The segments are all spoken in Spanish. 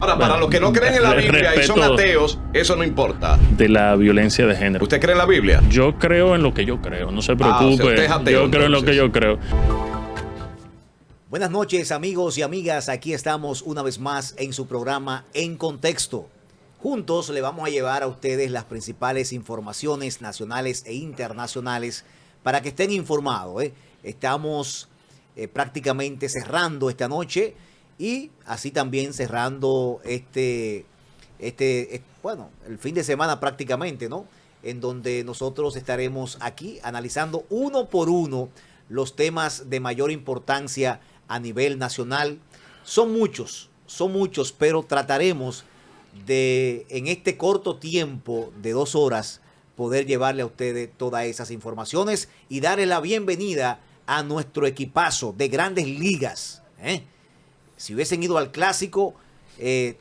Ahora, para los que no creen en la Biblia y son ateos, eso no importa. De la violencia de género. ¿Usted cree en la Biblia? Yo creo en lo que yo creo, no se preocupe. O sea, usted es ateo, yo creo en lo que yo creo. Buenas noches, amigos y amigas. Aquí estamos una vez más en su programa En Contexto. Juntos le vamos a llevar a ustedes las principales informaciones nacionales e internacionales para que estén informados. Estamos prácticamente cerrando esta noche y así también cerrando el fin de semana prácticamente, ¿no? En donde nosotros estaremos aquí analizando uno por uno los temas de mayor importancia a nivel nacional. Son muchos, pero trataremos de, en este corto tiempo de 2 horas, poder llevarle a ustedes todas esas informaciones y darle la bienvenida a nuestro equipazo de Grandes Ligas. Si hubiesen ido al clásico,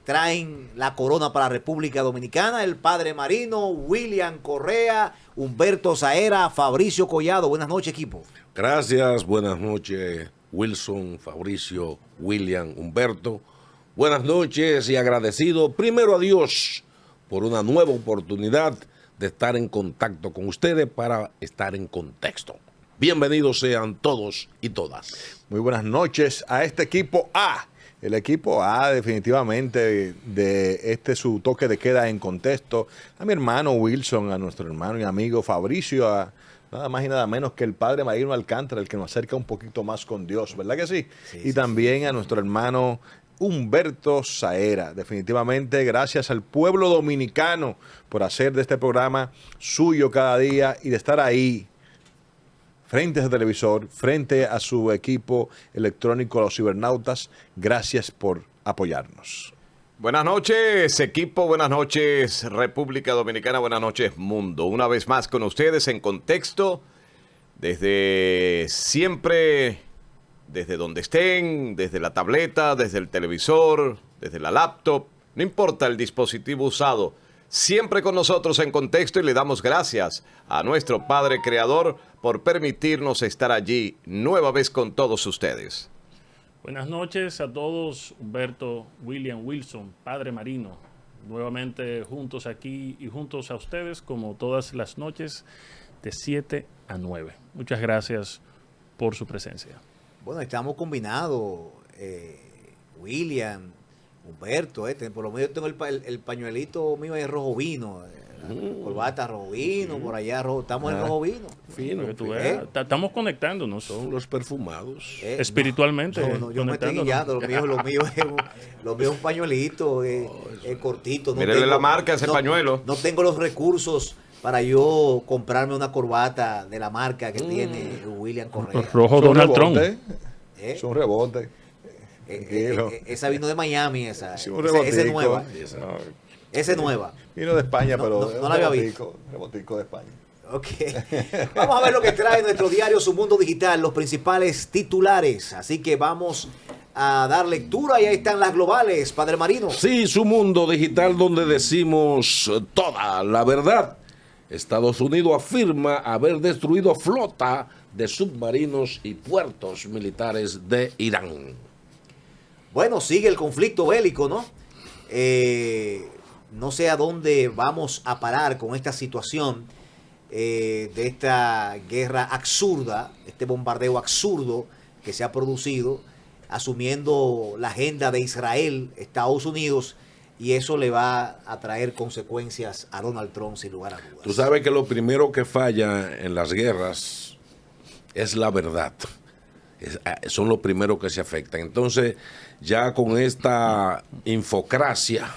traen la corona para la República Dominicana, el Padre Marino, William Correa, Humberto Saera, Fabricio Collado. Buenas noches, equipo. Gracias, buenas noches, Wilson, Fabricio, William, Humberto. Buenas noches y agradecido primero a Dios por una nueva oportunidad de estar en contacto con ustedes para estar en contexto. Bienvenidos sean todos y todas. Muy buenas noches a este equipo A. El equipo A definitivamente de su toque de queda en contexto. A mi hermano Wilson, a nuestro hermano y amigo Fabricio, a nada más y nada menos que el Padre Marino Alcántara, el que nos acerca un poquito más con Dios, ¿verdad que sí? Y también a nuestro hermano Humberto Saera. Definitivamente gracias al pueblo dominicano por hacer de este programa suyo cada día y de estar ahí frente a su televisor, frente a su equipo electrónico, los cibernautas. Gracias por apoyarnos. Buenas noches, equipo. Buenas noches, República Dominicana. Buenas noches, mundo. Una vez más con ustedes en contexto, desde siempre, desde donde estén, desde la tableta, desde el televisor, desde la laptop, no importa el dispositivo usado, siempre con nosotros en contexto, y le damos gracias a nuestro Padre Creador por permitirnos estar allí nueva vez con todos ustedes. Buenas noches a todos, Humberto, William, Wilson, Padre Marino, nuevamente juntos aquí y juntos a ustedes como todas las noches de 7 a 9. Muchas gracias por su presencia. Bueno, estamos combinados, William, Humberto, por lo menos yo tengo el pañuelito mío es rojo vino, corbata rojo vino, por allá rojo, estamos en rojo vino. Fino, que tú veas. Estamos conectándonos. Son los perfumados. Espiritualmente. No, yo me estoy guiando, lo mío es un pañuelito cortito. No Mírele la marca ese pañuelo. No tengo los recursos para yo comprarme una corbata de la marca que tiene William Correa. Rojo Donald Trump. Es un rebote. Esa vino de Miami, esa es nueva. Esa es nueva. Vino de España, pero no la había visto. Rebotico de España. Ok. Vamos a ver lo que trae nuestro diario Su Mundo Digital, los principales titulares. Así que vamos a dar lectura y ahí están las globales, Padre Marino. Sí, Su Mundo Digital, donde decimos toda la verdad. Estados Unidos afirma haber destruido flota de submarinos y puertos militares de Irán. Bueno, sigue el conflicto bélico, ¿no? No sé a dónde vamos a parar con esta situación de esta guerra absurda, este bombardeo absurdo que se ha producido, asumiendo la agenda de Israel, Estados Unidos, y eso le va a traer consecuencias a Donald Trump sin lugar a dudas. Tú sabes que lo primero que falla en las guerras es la verdad. Son los primeros que se afectan. Entonces, ya con esta infocracia,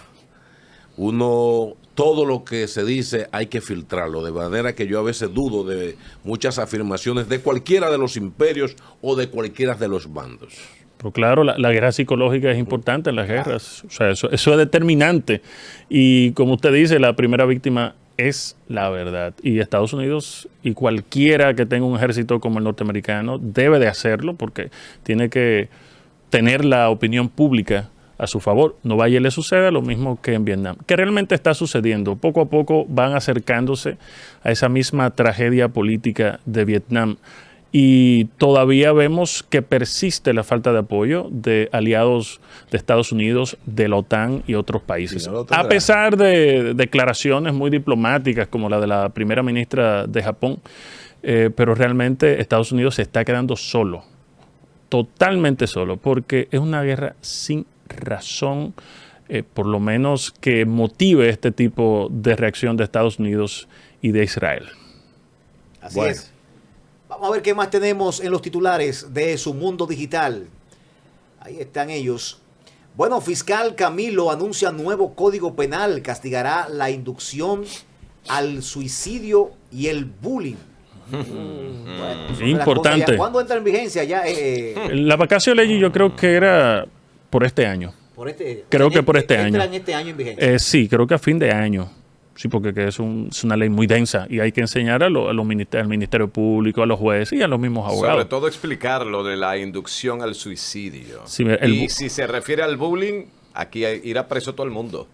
todo lo que se dice hay que filtrarlo, de manera que yo a veces dudo de muchas afirmaciones de cualquiera de los imperios o de cualquiera de los bandos. Pero claro, la guerra psicológica es importante en las guerras, o sea, eso es determinante. Y como usted dice, la primera víctima es la verdad. Y Estados Unidos y cualquiera que tenga un ejército como el norteamericano debe de hacerlo porque tiene que tener la opinión pública a su favor. No vaya y le suceda lo mismo que en Vietnam, que realmente está sucediendo. Poco a poco van acercándose a esa misma tragedia política de Vietnam. y todavía vemos que persiste la falta de apoyo de aliados de Estados Unidos, de la OTAN y otros países. Sí, no lo tendrá. A pesar de declaraciones muy diplomáticas como la de la primera ministra de Japón, pero realmente Estados Unidos se está quedando solo, totalmente solo, porque es una guerra sin razón, por lo menos que motive este tipo de reacción de Estados Unidos y de Israel. Así Bueno. es. Vamos a ver qué más tenemos en los titulares de Su Mundo Digital. Ahí están ellos. Bueno, fiscal Camilo anuncia nuevo código penal. Castigará la inducción al suicidio y el bullying. Bueno, son de las Importante. cosas ya. ¿Cuándo entra en vigencia ya? La vacación ley yo creo que era por este año. Creo que por este año. Entra en este año en vigencia. Sí, creo que a fin de año. Sí, porque que es una ley muy densa y hay que enseñar al Ministerio Público, a los jueces y a los mismos abogados. Sobre todo explicar lo de la inducción al suicidio. Sí, y si se refiere al bullying, aquí irá preso todo el mundo.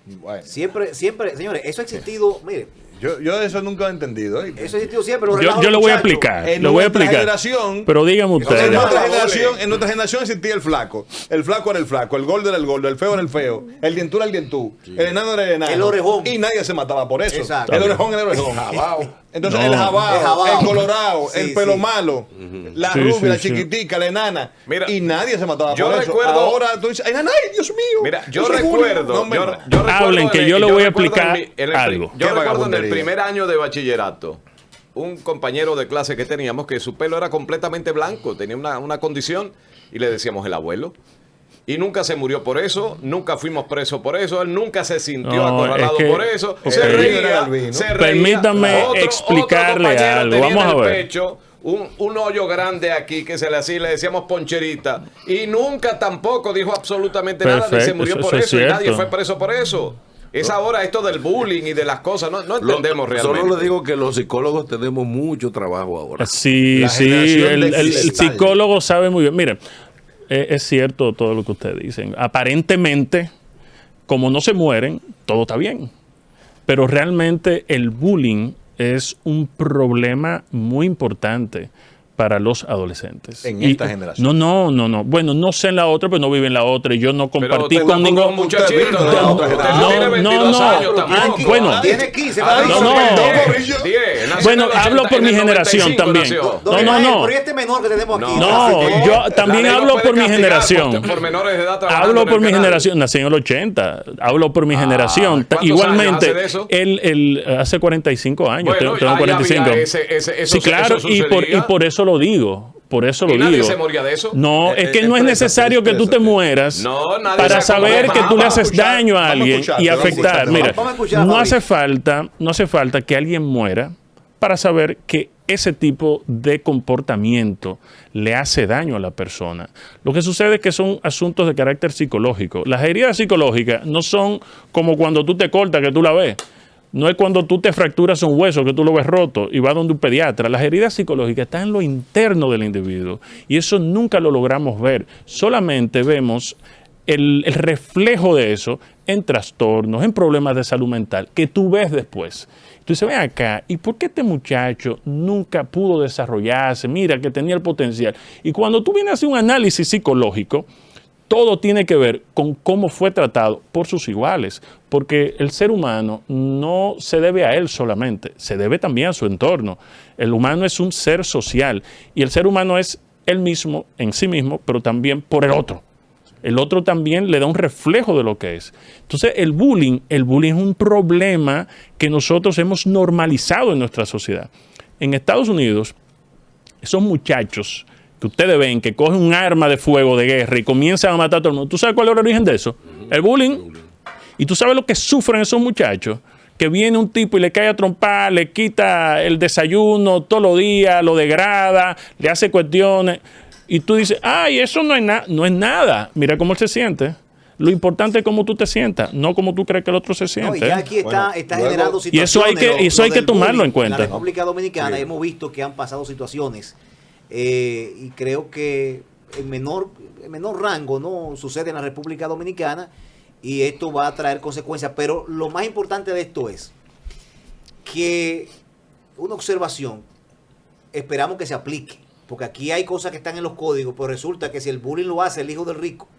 Bueno, Siempre, señores, eso ha existido, mire, yo eso nunca lo he entendido. ¿eh? eso ha existido siempre. los Yo relajos lo voy a muchachos. explicar. En Lo voy a nuestra explicar. generación- Pero díganme En ustedes. nuestra generación existía el flaco. El flaco era el flaco, el gordo era el gordo, el feo era el feo, el dientú era el dientú, el enano era el enano. El orejón. Y nadie se mataba por eso. Exacto. El orejón era el orejón. Entonces No. el jabao, El jabao. el colorado, Sí, el pelo sí. malo, la Sí, rubia, sí, la sí. chiquitica, la enana. Mira, y nadie se mataba yo por eso. recuerdo- Ahora tú dices, ay, Dios mío. Mira, yo soy recuerdo, Julio". No, hombre, no. yo recuerdo Hablen, que en el- yo le voy a recuerdo explicar en el algo. Qué Yo recuerdo en el vagabundería. primer año de bachillerato, un compañero de clase que teníamos que su pelo era completamente blanco, tenía una condición y le decíamos el abuelo. Y nunca se murió por eso, nunca fuimos presos por eso, él nunca se sintió No, acorralado es que- por eso, ok. se reía, Era Albino. se reía. Permítame Otro explicarle compañero algo, tenía vamos en a el ver. pecho un hoyo grande aquí que se le hacía, le decíamos poncherita, y nunca tampoco dijo absolutamente nada, ni se Perfecto, murió eso por es eso, y nadie cierto. fue preso por eso. Es ahora esto del bullying y de las cosas, no entendemos realmente. Solo le digo que los psicólogos tenemos mucho trabajo ahora. Sí, La sí, generación de el cristal. psicólogo sabe muy bien. Miren, es cierto todo lo que ustedes dicen. Aparentemente, como no se mueren, todo está bien. Pero realmente el bullying es un problema muy importante para los adolescentes. En esta generación. No. Bueno, no sé en la otra, pero no vive en la otra. Y yo no Pero compartí usted con tampoco es ningún un muchachito, No, ¿no? Usted no, tiene 22 años tampoco. bueno, Tiene 15, Ah, no, Fabricio. no. 10, nació Bueno, en el hablo 80, por en mi el generación 95 también. nació. Don No, Israel, no. pero este menor que tenemos aquí. No, yo también La ley no hablo puede por mi castigar generación. por menores de edad trabajando Hablo en el por mi canal. generación, nací en el 80, hablo por mi generación. ¿cuántos Igualmente, años hace de eso? él hace 45 años, Bueno, tengo ahí había 45. eso Sí, claro, eso y sucedía. por eso lo digo. Por eso ¿Y lo nadie digo. se moría de eso? No, es que no es necesario que tú te mueras No, nadie para se saber acordaba. que tú le Vamos a haces escuchar, daño a vamos a alguien escucharte, y vamos a afectar. escucharte, Mira, vamos a escuchar a no Fabricio. hace falta que alguien muera para saber que ese tipo de comportamiento le hace daño a la persona. Lo que sucede es que son asuntos de carácter psicológico. Las heridas psicológicas no son como cuando tú te cortas, que tú la ves. No es cuando tú te fracturas un hueso, que tú lo ves roto y vas donde un pediatra. Las heridas psicológicas están en lo interno del individuo y eso nunca lo logramos ver. Solamente vemos el reflejo de eso en trastornos, en problemas de salud mental, que tú ves después. Entonces, ven acá, ¿y por qué este muchacho nunca pudo desarrollarse? Mira que tenía el potencial. Y cuando tú vienes a hacer un análisis psicológico, todo tiene que ver con cómo fue tratado por sus iguales, porque el ser humano no se debe a él solamente, se debe también a su entorno. El humano es un ser social y el ser humano es él mismo, en sí mismo, pero también por el otro. El otro también le da un reflejo de lo que es. Entonces, el bullying es un problema que nosotros hemos normalizado en nuestra sociedad. En Estados Unidos, esos muchachos que ustedes ven que cogen un arma de fuego de guerra y comienzan a matar a todo el mundo, ¿tú sabes cuál es el origen de eso? El bullying. Y tú sabes lo que sufren esos muchachos, que viene un tipo y le cae a trompar, le quita el desayuno todos los días, lo degrada, le hace cuestiones. Y tú dices, ay, eso no es nada. Mira cómo él se siente. Lo importante es cómo tú te sientas, no cómo tú crees que el otro se siente. No, y ya aquí está luego- generando Y eso hay situaciones. que- eso hay que del tomarlo bullying en cuenta. En la República Dominicana hemos visto que han pasado situaciones y creo que en menor rango no sucede en la República Dominicana y esto va a traer consecuencias. Pero lo más importante de esto es que una observación. esperamos que se aplique. Porque aquí hay cosas que están en los códigos, pero resulta que si el bullying lo hace el hijo del rico,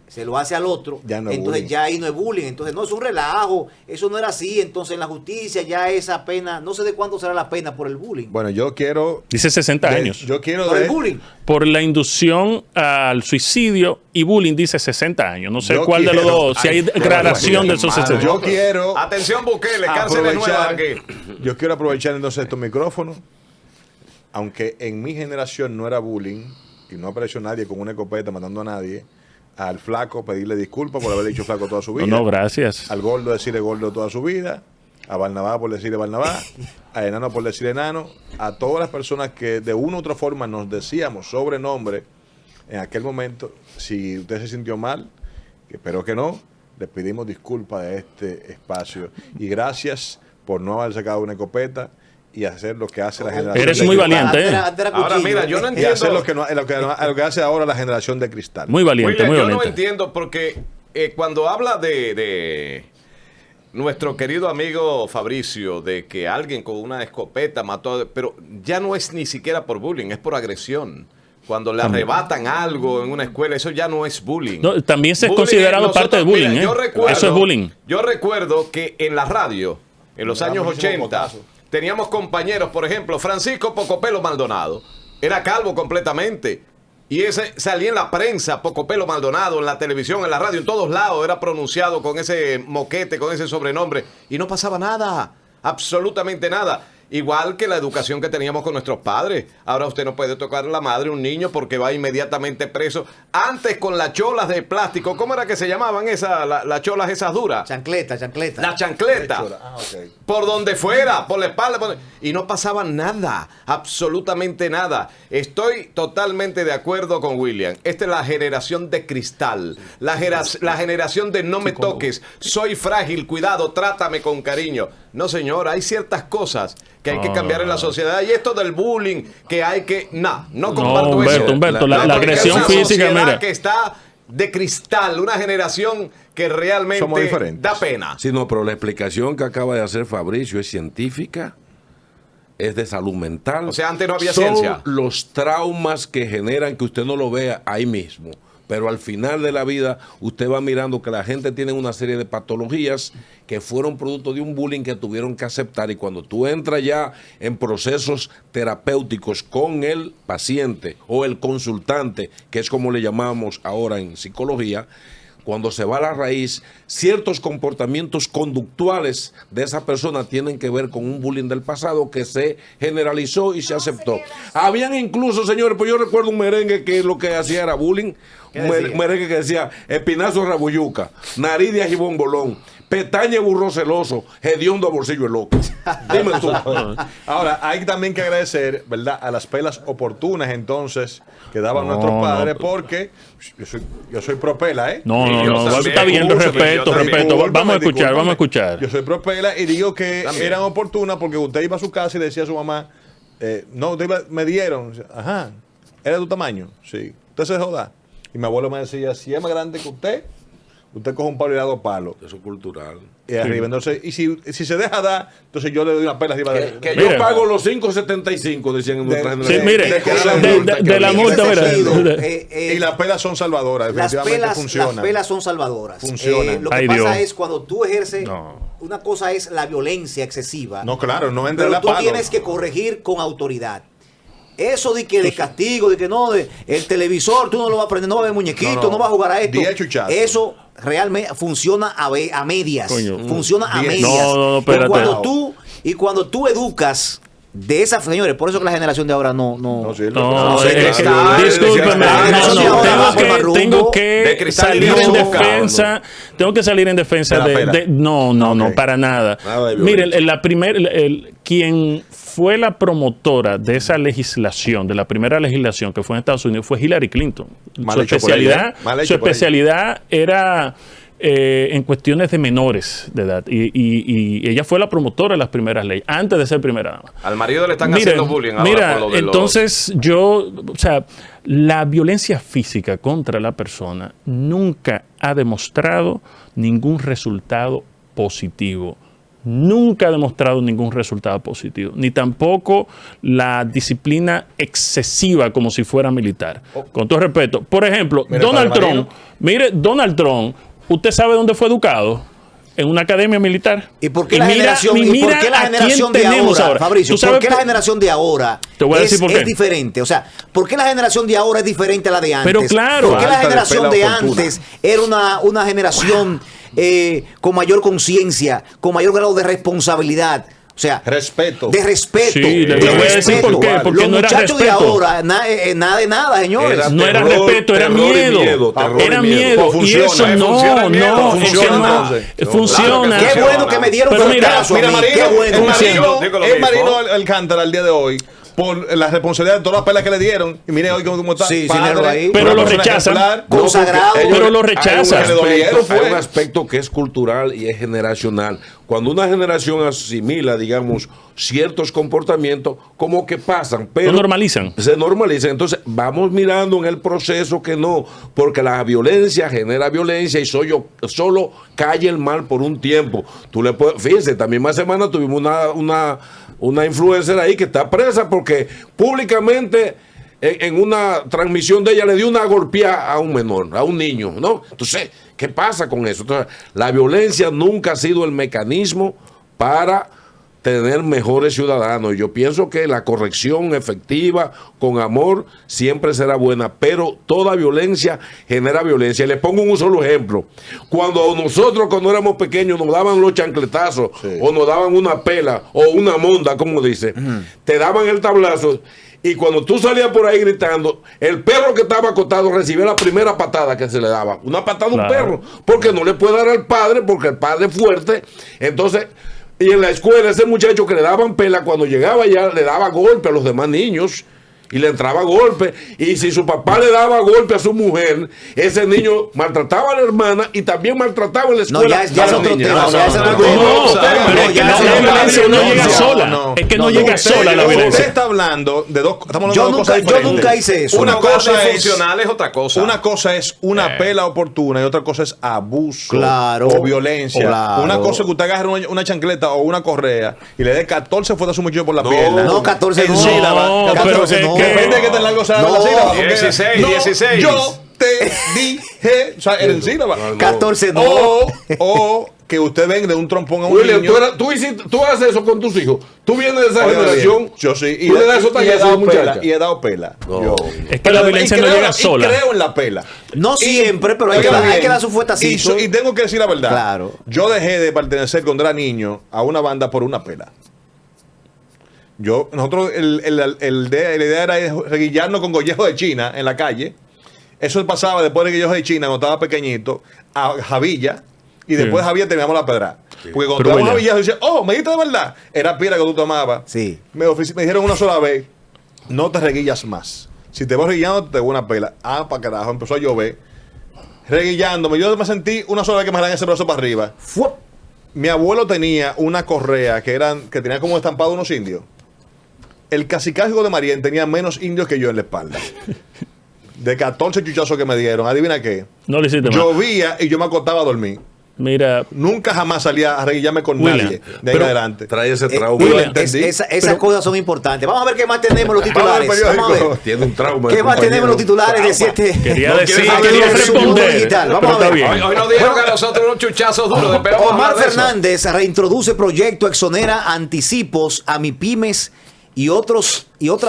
se lo hace al otro, Ya no es entonces bullying. ya ahí no es bullying. Entonces no es un relajo, eso no era así. Entonces en la justicia ya esa pena, no sé de cuánto será la pena por el bullying. Bueno, yo quiero... Dice 60 años. Yo quiero Por el de- bullying. Por la inducción al suicidio y bullying dice 60 años. No sé Yo cuál de los quiero- dos, si hay Ay, gradación de esos hermano. 60. Yo quiero Atención, Bukele, cárceles nuevas aquí. yo quiero aprovechar entonces estos micrófonos, aunque en mi generación no era bullying y no apareció nadie con una escopeta matando a nadie, al flaco pedirle disculpas por haber dicho flaco toda su vida, No, gracias. al gordo decirle gordo toda su vida, a Barnabá por decirle Barnabá, a enano por decirle enano, a todas las personas que de una u otra forma nos decíamos sobrenombre en aquel momento. Si usted se sintió mal, que espero que no, le pedimos disculpas de este espacio y gracias por no haber sacado una escopeta y hacer lo que hace la generación Eres de muy cristal. valiente, ¿eh? Antes era Ahora, cuchillo, mira, yo no Y entiendo. hacer lo que hace ahora la generación de cristal. Muy valiente, William, muy yo no valiente. entiendo porque cuando habla de nuestro querido amigo Fabricio, de que alguien con una escopeta mató, pero ya no es ni siquiera por bullying, es por agresión. Cuando le arrebatan algo en una escuela, eso ya no es bullying. No, también se es Bullying considerado nosotros- parte del bullying. mira, ¿eh? yo recuerdo- Eso es bullying. Yo recuerdo que en la radio, en los Me da años muchísimo 80, cotazo. teníamos compañeros, por ejemplo, Francisco Pocopelo Maldonado, era calvo completamente. Y ese salía en la prensa, Pocopelo Maldonado, en la televisión, en la radio, en todos lados, era pronunciado con ese moquete, con ese sobrenombre. Y no pasaba nada, absolutamente nada. Igual que la educación que teníamos con nuestros padres. Ahora usted no puede tocar la madre a un niño porque va inmediatamente preso. Antes con las cholas de plástico, ¿cómo era que se llamaban esas, las cholas esas duras? Chancleta. La chancleta. Ah, ok. Por donde fuera, por la espalda. Y no pasaba nada, absolutamente nada. Estoy totalmente de acuerdo con William. Esta es la generación de cristal. La generación de no me toques. Soy frágil, cuidado, trátame con cariño. No, señor, hay ciertas cosas que hay que cambiar en la sociedad. Y esto del bullying, que hay que... no comparto Humberto, eso. Humberto, No, la porque es agresión una física, sociedad mira. que está de cristal, una generación que Somos realmente diferentes. da pena. Sí, no, pero la explicación que acaba de hacer Fabricio es científica, es de salud mental. O sea, antes no había Son ciencia. los traumas que generan que usted no lo vea ahí mismo. Pero al final de la vida, usted va mirando que la gente tiene una serie de patologías que fueron producto de un bullying que tuvieron que aceptar. Y cuando tú entras ya en procesos terapéuticos con el paciente o el consultante, que es como le llamamos ahora en psicología, cuando se va a la raíz, ciertos comportamientos conductuales de esa persona tienen que ver con un bullying del pasado que se generalizó y se aceptó. Habían incluso, señores, pues yo recuerdo un merengue que lo que hacía era bullying, un decía? merengue que decía espinazo de rabuyuca, nariz de ajibón bolón, pestaña burro celoso, hediondo a bolsillo de loco. Dime tú. Ahora, hay también que agradecer, ¿verdad?, a las pelas oportunas entonces que daban nuestros padres, porque yo soy pro pela, ¿eh? No, Sí, no, yo no. también. Está bien, Discúlpeme, respeto, yo también. respeto. Vamos a escuchar, Discúlpame. vamos a escuchar. Yo soy pro pela y digo que También. eran oportunas porque usted iba a su casa y le decía a su mamá, no, me dieron. Ajá, ¿era de tu tamaño? Sí. Usted se joda. Y mi abuelo me decía, si es más grande que usted coge un palo y le da 2 palos. Eso es cultural. Y arriba. Entonces, y si se deja dar, entonces yo le doy una pela arriba de que Yo Mira. pago los 5.75, decían en nuestra De- Sí, generación. mire, de la En multa, ese mira. sentido, Y las pelas son salvadoras, las definitivamente funcionan. pelas son salvadoras. Funcionan. Lo que Ay, pasa Dios. es cuando tú ejerces, No. una cosa es la violencia excesiva. No, claro, no entre pero la tú palo. tienes que corregir con autoridad. Eso de que de castigo, de que no, el televisor tú no lo vas a prender, no va a ver muñequito, No, no, vas a jugar a esto. 10 chuchazos. Eso realmente funciona a medias. Coño. Funciona a 10. medias. No, espérate. Y cuando tú educas de esas, señores, por eso que la generación de ahora no No sirve. No, sé, es que- cristal, discúlpeme, decía, no, cristal, tengo que de cristal salir y en azúcar, defensa, tengo que salir en defensa De la pera. no, Ok. para nada. Nada de Mire, violencia. quien fue la promotora de esa legislación, de la primera legislación que fue en Estados Unidos, fue Hillary Clinton. Mal Su hecho por ella, especialidad, ¿eh? Mal su hecho por ella. especialidad era en cuestiones de menores de edad. Y ella fue la promotora de las primeras leyes, antes de ser primera dama. Al marido le están Mira, haciendo bullying ahora mira, por lo de entonces o sea, la violencia física contra la persona nunca ha demostrado ningún resultado positivo. nunca ha demostrado ningún resultado positivo, ni tampoco la disciplina excesiva como si fuera militar. Con todo respeto. Por ejemplo, Donald Trump, ¿usted sabe dónde fue educado? En una academia militar. ¿Y por qué la generación de ahora, Fabricio, por qué la generación de ahora es diferente? O sea, ¿por qué la generación de ahora es diferente a la de antes? Pero claro. ¿Por qué la generación de antes era una generación con mayor conciencia, con mayor grado de responsabilidad? O sea, respeto. De respeto. Sí, le voy a decir por qué. Porque los no era muchachos respeto. de ahora, nada de nada, señores. No era respeto, era miedo. Era miedo. Y eso no funciona. Qué bueno que me dieron fracaso. Mira, Marino, el Marino Alcántara al día de hoy, por la responsabilidad de todas las pelas que le dieron, y mire hoy cómo está. Sí, padre, pero lo rechazan. Consagrado. Pero lo rechazan. Hay un aspecto que es cultural y es generacional. Cuando una generación asimila, digamos, ciertos comportamientos, como que pasan, pero se normalizan. Entonces, vamos mirando en el proceso que no, porque la violencia genera violencia y solo cae el mal por un tiempo. Tú le puedes, fíjense, también más semana tuvimos una influencer ahí que está presa porque públicamente en una transmisión de ella le dio una golpeada a un menor, a un niño, ¿no? Entonces, ¿qué pasa con eso? Entonces, la violencia nunca ha sido el mecanismo para tener mejores ciudadanos. Yo pienso que la corrección efectiva, con amor, siempre será buena, pero toda violencia genera violencia. Y les pongo un solo ejemplo. Cuando éramos pequeños, nos daban los chancletazos, o nos daban una pela, o una monda, como dice, te daban el tablazo, y cuando tú salías por ahí gritando, el perro que estaba acostado recibía la primera patada que se le daba. Una patada a un perro, porque no le puede dar al padre, porque el padre es fuerte. Entonces, y en la escuela, ese muchacho que le daban pela, cuando llegaba ya le daba golpe a los demás niños. Y le entraba golpe. Y si su papá le daba golpe a su mujer, ese niño maltrataba a la hermana y también maltrataba en la escuela. No, ya es otro tema. Pero es que la violencia no llega sola. Es que no llega sola la violencia. Usted está hablando de dos cosas diferentes. Yo nunca hice eso. Una cosa es funcional, es otra cosa. Una cosa es una pela oportuna y otra cosa es abuso o violencia. Claro. Una cosa es que usted agarre una chancleta o una correa y le dé 14 fuerzas a su muchacho por la pierna. No, 14 no. No, 14 no. Depende de qué tan largo sea la sílaba. 16. Yo te dije, o sea, era en sílaba. 14 no. O que usted venga de un trompón a un William, niño. tú haces eso con tus hijos. Tú vienes de esa generación. Yo sí. Tú le das esos talleres a muchachos. Y he dado pela. Es que la violencia no llega sola. Y creo en la pela. No siempre, pero hay que dar su fuetacito. Y tengo que decir la verdad. Claro. Yo dejé de pertenecer cuando era niño a una banda por una pela. Nosotros, la idea era reguillarnos con gollejo de China en la calle. Eso pasaba después de gollejo de China, cuando estaba pequeñito, a Javilla. Y después de Javilla teníamos la pedra. Porque cuando teníamos Javilla, decía, me dijiste de verdad. Era piedra que tú tomabas. Sí. Me dijeron una sola vez, no te reguillas más. Si te vas reguillando, te doy una pela. Para carajo, empezó a llover. Reguillándome. Yo me sentí una sola vez que me jalan ese brazo para arriba. Mi abuelo tenía una correa que tenía como estampado unos indios. El cacicazgo de Marién tenía menos indios que yo en la espalda. De 14 chuchazos que me dieron, adivina qué. No le hiciste mal. Llovía y yo me acostaba a dormir. Mira, Nunca jamás salía a reguillarme con nadie de ahí en adelante. Trae ese trauma. Esas cosas son importantes. Vamos a ver qué más tenemos los titulares. Vamos a ver. Tiene un trauma. ¿Qué más tenemos los titulares de 7? quería responder. Vamos a ver. Hoy nos dijeron a nosotros unos chuchazos duros. Omar Fernández reintroduce proyecto exonera anticipos a MIPYMES y otras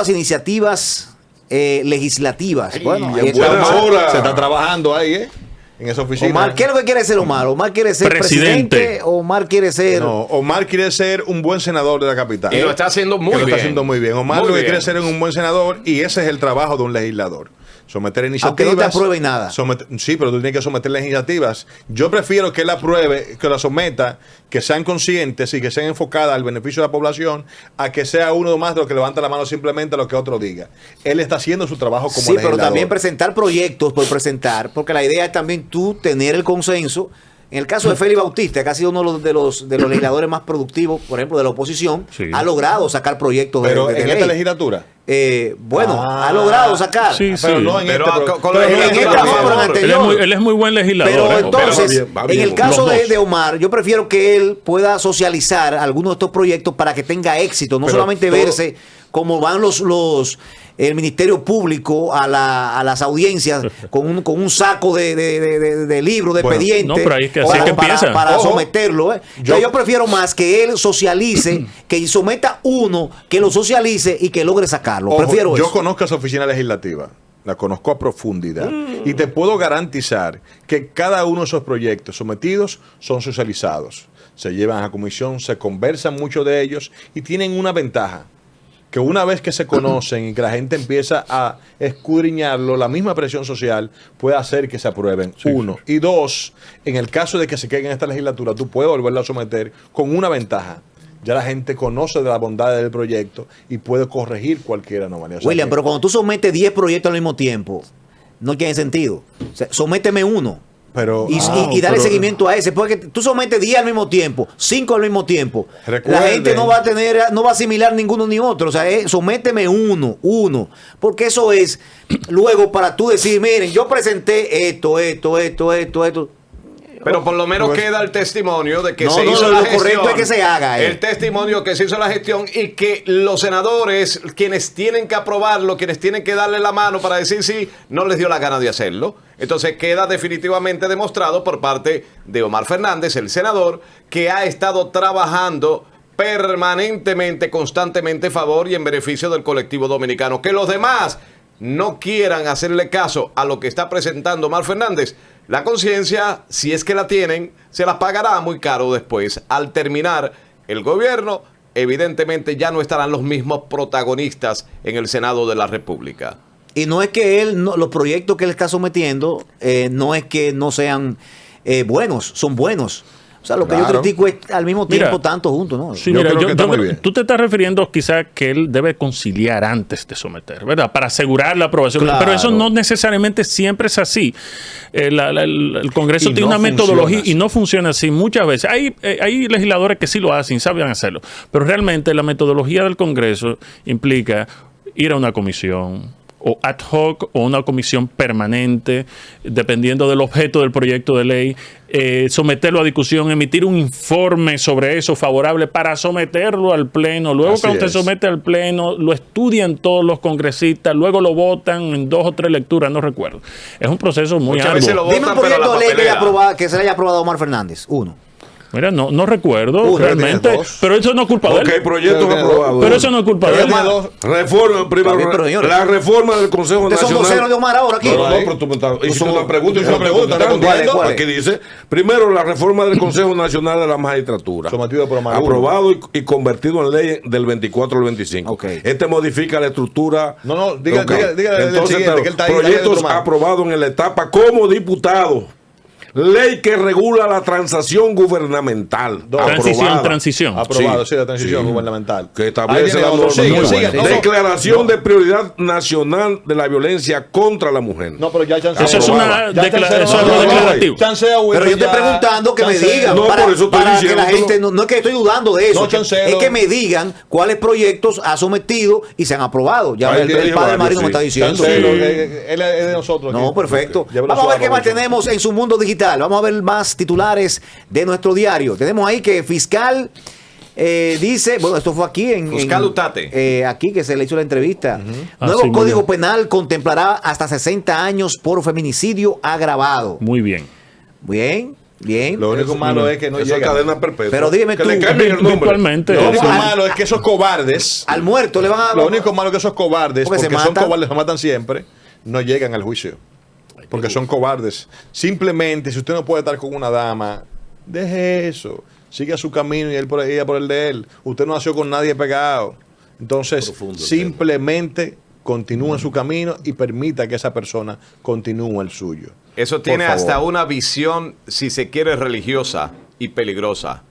iniciativas legislativas. Bueno, se está trabajando ahí, en esa oficina. Omar, ¿qué es lo que quiere ser Omar? ¿Omar quiere ser presidente? ¿Omar quiere ser...? No, Omar quiere ser un buen senador de la capital. Y lo está haciendo muy bien. Omar lo que quiere ser es un buen senador y ese es el trabajo de un legislador. Someter iniciativas. Aunque no te apruebe nada. Sí, pero tú tienes que someter las iniciativas. Yo prefiero que él apruebe, que la someta, que sean conscientes y que sean enfocadas al beneficio de la población, a que sea uno más de los que levanta la mano simplemente a lo que otro diga. Él está haciendo su trabajo como legislador. Sí, pero también presentar proyectos por presentar, porque la idea es también tú tener el consenso En el caso de Félix Bautista, que ha sido uno de los legisladores más productivos, por ejemplo, de la oposición, Sí. ha logrado sacar proyectos Pero de en ley. esta legislatura. Ha logrado sacar. Sí, Pero sí. no en Pero este, con la pero en legislatura esta a no, pero en favor. anterior. Él es muy buen legislador. Pero ¿eh? entonces, va bien, en el caso los dos. de Omar, yo prefiero que él pueda socializar algunos de estos proyectos para que tenga éxito, no Pero solamente todo- verse como van el Ministerio Público a las audiencias con un saco de libros, de Bueno, expedientes, no, pero ahí es que así es que empieza. para Ojo, someterlo. Entonces, yo prefiero más que él socialice, que someta uno, que lo socialice y que logre sacarlo. Ojo, Prefiero yo eso. conozco esa oficina legislativa, la conozco a profundidad y te puedo garantizar que cada uno de esos proyectos sometidos son socializados, se llevan a comisión, se conversan mucho de ellos y tienen una ventaja, que una vez que se conocen y que la gente empieza a escudriñarlo, la misma presión social puede hacer que se aprueben. Uno. Y dos, en el caso de que se quede en esta legislatura, tú puedes volverlo a someter con una ventaja. Ya la gente conoce de la bondad del proyecto y puede corregir cualquier anomalía. O sea William, que- pero cuando tú sometes 10 proyectos al mismo tiempo, no tiene sentido. O sea, sométeme uno. Pero, Y dale seguimiento a ese. Porque tú sometes 10 al mismo tiempo, 5 al mismo tiempo. Recuerden- La gente no va a asimilar ninguno ni otro. O sea, sométeme uno. Porque eso es luego para tú decir, miren, yo presenté esto. Pero por lo menos Pues- queda el testimonio de que No, se no, hizo lo la gestión. correcto es que se haga, El testimonio que se hizo la gestión y que los senadores, quienes tienen que aprobarlo, quienes tienen que darle la mano para decir sí, no les dio la gana de hacerlo. Entonces queda definitivamente demostrado por parte de Omar Fernández, el senador, que ha estado trabajando permanentemente, constantemente a favor y en beneficio del colectivo dominicano. Que los demás no quieran hacerle caso a lo que está presentando Omar Fernández, la conciencia, si es que la tienen, se las pagará muy caro después. Al terminar el gobierno, evidentemente ya no estarán los mismos protagonistas en el Senado de la República. Y no es que los proyectos que él está sometiendo, no es que no sean buenos, son buenos. O sea, lo que yo Claro. critico es al mismo tiempo Mira, tanto juntos, ¿no? Sí, Yo mira, creo que está muy bien. tú te estás refiriendo quizá que él debe conciliar antes de someter, ¿verdad? Para asegurar la aprobación. Claro. Pero eso no necesariamente siempre es así. El Congreso Y tiene no una metodología funciona y no funciona así muchas veces. Hay legisladores que sí lo hacen, saben hacerlo. Pero realmente la metodología del Congreso implica ir a una comisión o ad hoc o una comisión permanente, dependiendo del objeto del proyecto de ley, someterlo a discusión, emitir un informe sobre eso favorable para someterlo al Pleno. Luego Así cuando es. se somete al Pleno, lo estudian todos los congresistas, luego lo votan en 2 o 3 lecturas, no recuerdo. Es un proceso muy Muchas veces arduo. lo Dime un votan, pero proyecto la de ley papelera. que se le haya aprobado a Omar Fernández. Uno. Mira, no recuerdo Uno, realmente, tiene 2. pero eso no es culpa de él. Ok, proyectos Pero tiene aprobados. Pero eso no es culpa de Pero él. tiene dos. Reforma, primero, Está bien, pero señores, la reforma del Consejo ustedes son Nacional. voceros de Omar ahora aquí. No, pero tú me estás hiciste somos- una pregunta y hice una pregunta, respondiendo. ¿Cuál es? Aquí dice, primero, la reforma del Consejo Nacional de la Magistratura. Sometido por Omar. Aprobado y convertido en ley del 24 al 25. Ok. Este modifica la estructura. No, diga Ok. el Entonces, siguiente, que él está ahí, dale proyectos otro más. aprobados en la etapa como diputado. Ley que regula la transacción gubernamental. Transición. Aprobado, Sí. sí, la transición gubernamental. Que Ahí establece viene la otro. norma. Sigue, Muy sigue. buena. No, no. Declaración de prioridad nacional de la violencia contra la mujer. No, pero ya chanceo. Eso es una Ya chanceo, eso es no, algo no, declarativo. chanceo, Willy, Pero yo estoy ya. preguntando que me Chanceo. digan No, para, por eso estoy para que diciendo, la tú gente, no es que estoy dudando de eso, No, chancero. es que me digan cuáles proyectos ha sometido y se han aprobado. Ya Ahí el te padre dijo Marino varios, me está sí. diciendo. Chancelo, Sí. él es de nosotros. No, aquí. perfecto. Llévelo Vamos a ver suave, qué más Wilson. tenemos en su mundo digital. Vamos a ver más titulares de nuestro diario. Tenemos ahí que fiscal dice, bueno, esto fue aquí Fiscal Utate. aquí que se le hizo la entrevista. Ah, Nuevo sí, muy Código bien. Penal contemplará hasta 60 años por feminicidio agravado. Muy bien. Bien, bien. Lo único malo es que no Eso es llega. cadena perpetua. Pero dime que tú, le cambien el nombre. virtualmente. Lo único Al- malo es que esos cobardes, Al muerto le van a... lo único malo es que esos cobardes, Porque porque se son matan. cobardes, se matan siempre, no llegan al juicio. Porque son cobardes. Simplemente, si usted no puede estar con una dama, deje eso. Siga su camino y él por ella por el de él. Usted no nació con nadie pegado. Entonces, Profundo el simplemente continúe en su camino y permita que esa persona continúe el suyo. Eso Por tiene favor. hasta una visión, si se quiere, religiosa y peligrosa.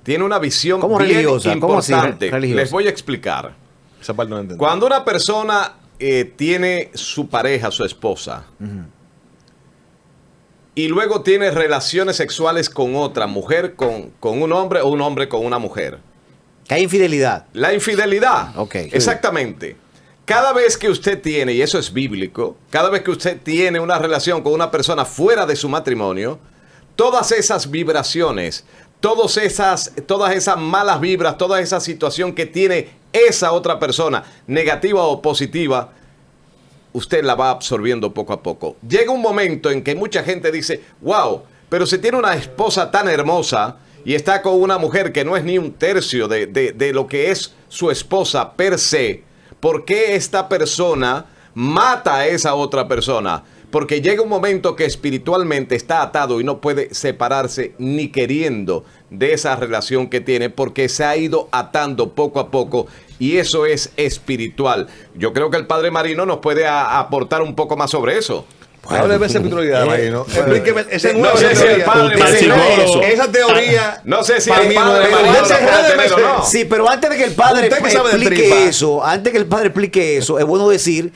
Tiene una visión ¿Cómo bien religiosa? ¿Cómo así, importante. religiosa? Les voy a explicar. Esa parte no la entendí. Cuando una persona tiene su pareja, su esposa, y luego tiene relaciones sexuales con otra mujer, con un hombre, o un hombre con una mujer. Que hay infidelidad. La infidelidad. Ok. Exactamente. Cada vez que usted tiene, y eso es bíblico, cada vez que usted tiene una relación con una persona fuera de su matrimonio, todas esas vibraciones, todas esas malas vibras, toda esa situación que tiene esa otra persona, negativa o positiva, usted la va absorbiendo poco a poco. Llega un momento en que mucha gente dice, wow, pero si tiene una esposa tan hermosa y está con una mujer que no es ni un tercio de lo que es su esposa per se, ¿por qué esta persona mata a esa otra persona? Porque llega un momento que espiritualmente está atado y no puede separarse ni queriendo de esa relación que tiene, porque se ha ido atando poco a poco, y eso es espiritual. Yo creo que el padre Marino nos puede aportar un poco más sobre eso. Hábleme de espiritualidad, Marino. Explíqueme. No sé si el padre Marino esa teoría. No sé si para el mí padre no es- Marino lo puede tener o no. Sí, pero antes de que el padre Usted que sabe de tripa. explique eso, es bueno decir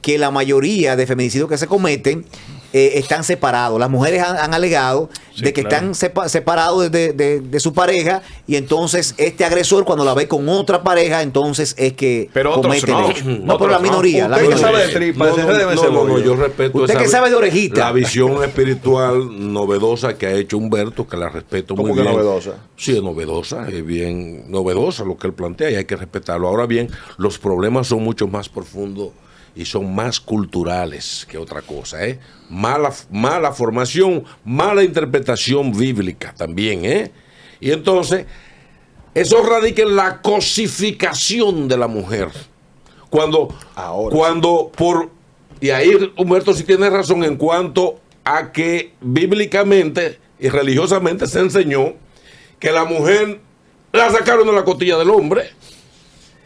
que la mayoría de feminicidios que se cometen están separados. Las mujeres han alegado de que claro. están separados de su pareja, y entonces este agresor, cuando la ve con otra pareja, entonces es que Pero otros cometen no. el hecho. No, Otros pero la no. minoría. La Usted que minoría. sabe de tripa, No, déjeme ese no, bollo. yo respeto Usted que sabe de orejita. la visión espiritual novedosa que ha hecho Humberto, que la respeto ¿Cómo muy que bien. novedosa? Sí, es novedosa, es bien novedosa lo que él plantea y hay que respetarlo. Ahora bien, los problemas son mucho más profundos y son más culturales que otra cosa, ¿eh? Mala formación, mala interpretación bíblica también, ¿eh? Y entonces, eso radica en la cosificación de la mujer. Y ahí Humberto sí tiene razón en cuanto a que bíblicamente y religiosamente se enseñó que la mujer la sacaron de la costilla del hombre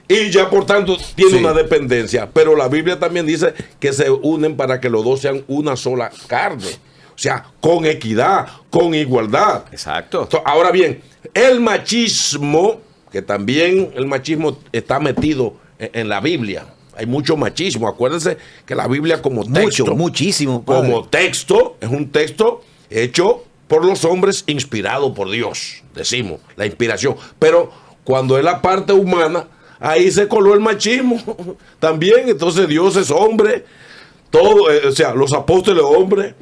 y ya por tanto tiene una dependencia, pero la Biblia también dice que se unen para que los dos sean una sola carne, o sea, con equidad, con igualdad. Exacto. Ahora bien, el machismo, que también el machismo está metido en la Biblia. Hay mucho machismo. Acuérdense que la Biblia como texto, Muchísimo. padre. como texto, es un texto hecho por los hombres, inspirado por Dios, decimos, la inspiración. Pero cuando es la parte humana, ahí se coló el machismo también. Entonces Dios es hombre, todo, o sea, los apóstoles hombres.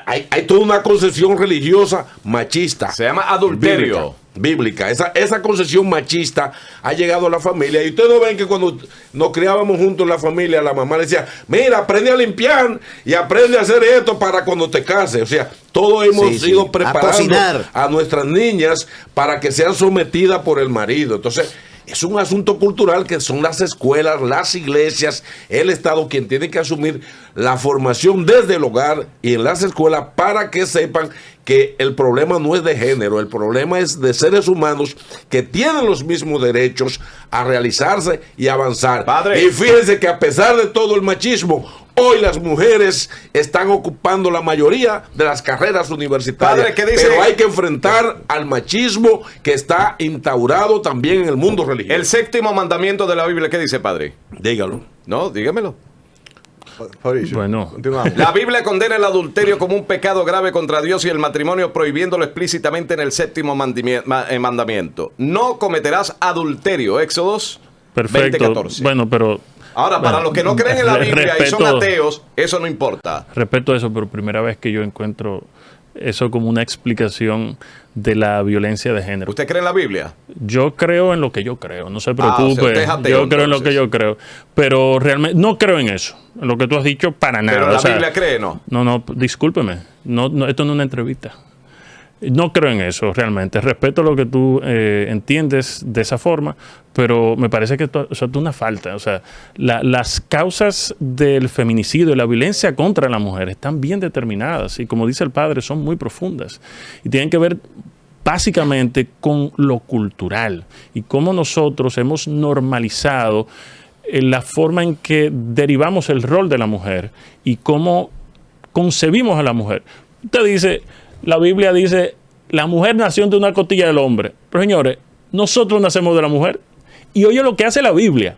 Hay toda una concepción religiosa machista. Se llama adulterio. Bíblica. Esa concepción machista ha llegado a la familia. Y ustedes no ven que cuando nos criábamos juntos en la familia, la mamá le decía, mira, aprende a limpiar y aprende a hacer esto para cuando te cases. O sea, todos hemos ido preparando A cocinar. a nuestras niñas para que sean sometidas por el marido. Entonces, es un asunto cultural que son las escuelas, las iglesias, el Estado quien tiene que asumir la formación desde el hogar y en las escuelas para que sepan que el problema no es de género, el problema es de seres humanos que tienen los mismos derechos a realizarse y avanzar. Padre. Y fíjense que a pesar de todo el machismo, hoy las mujeres están ocupando la mayoría de las carreras universitarias. Padre, ¿qué dice? Pero hay que enfrentar al machismo que está instaurado también en el mundo religioso. El séptimo mandamiento de la Biblia, ¿qué dice, padre? Dígalo. No, dígamelo. Fabricio, Bueno. continuamos. La Biblia condena el adulterio como un pecado grave contra Dios y el matrimonio, prohibiéndolo explícitamente en el séptimo mandamiento. No cometerás adulterio. Éxodos Perfecto. 20:14. Bueno, pero Ahora, para los que no creen en la Biblia y son respeto- ateos, eso no importa. respeto eso, pero primera vez que yo encuentro eso como una explicación de la violencia de género. ¿Usted cree en la Biblia? Yo creo en lo que yo creo, no se o sea, preocupe. usted es ateo, Yo creo en lo que entonces. yo creo, pero realmente no creo en eso, en lo que tú has dicho para nada. Pero la o sea, Biblia cree, ¿no? No, discúlpeme, esto no es una entrevista. No creo en eso realmente. Respeto lo que tú entiendes de esa forma, pero me parece que esto es una falta. O sea, las causas del feminicidio y la violencia contra la mujer están bien determinadas y, como dice el padre, son muy profundas y tienen que ver básicamente con lo cultural y cómo nosotros hemos normalizado la forma en que derivamos el rol de la mujer y cómo concebimos a la mujer. Usted dice, la Biblia dice, la mujer nació de una costilla del hombre. Pero señores, nosotros nacemos de la mujer. Y oye lo que hace la Biblia.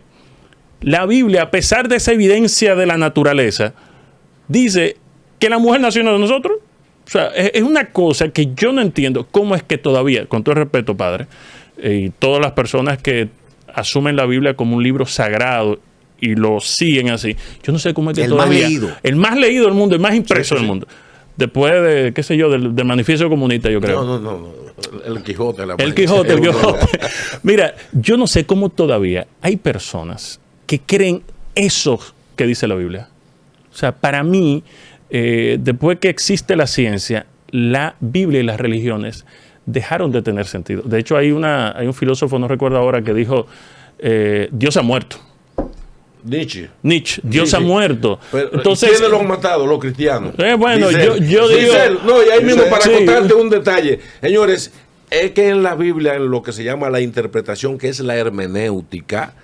La Biblia, a pesar de esa evidencia de la naturaleza, dice que la mujer nació de nosotros. O sea, es una cosa que yo no entiendo cómo es que todavía, con todo el respeto, padre, y todas las personas que asumen la Biblia como un libro sagrado y lo siguen así, yo no sé cómo es que todavía... El más leído del mundo, el más impreso del mundo. Después de, qué sé yo, del manifiesto comunista, yo creo. No. El Quijote. El Quijote. Mira, yo no sé cómo todavía hay personas que creen eso que dice la Biblia. O sea, para mí, después que existe la ciencia, la Biblia y las religiones dejaron de tener sentido. De hecho, hay un filósofo, no recuerdo ahora, que dijo, Dios ha muerto. Nietzsche, Dios ha muerto. Pero, entonces, ¿quiénes lo han matado? Los cristianos. Bueno, yo digo... No, y ahí mismo para contarte un detalle. Señores, es que en la Biblia, en lo que se llama la interpretación, que es la hermenéutica,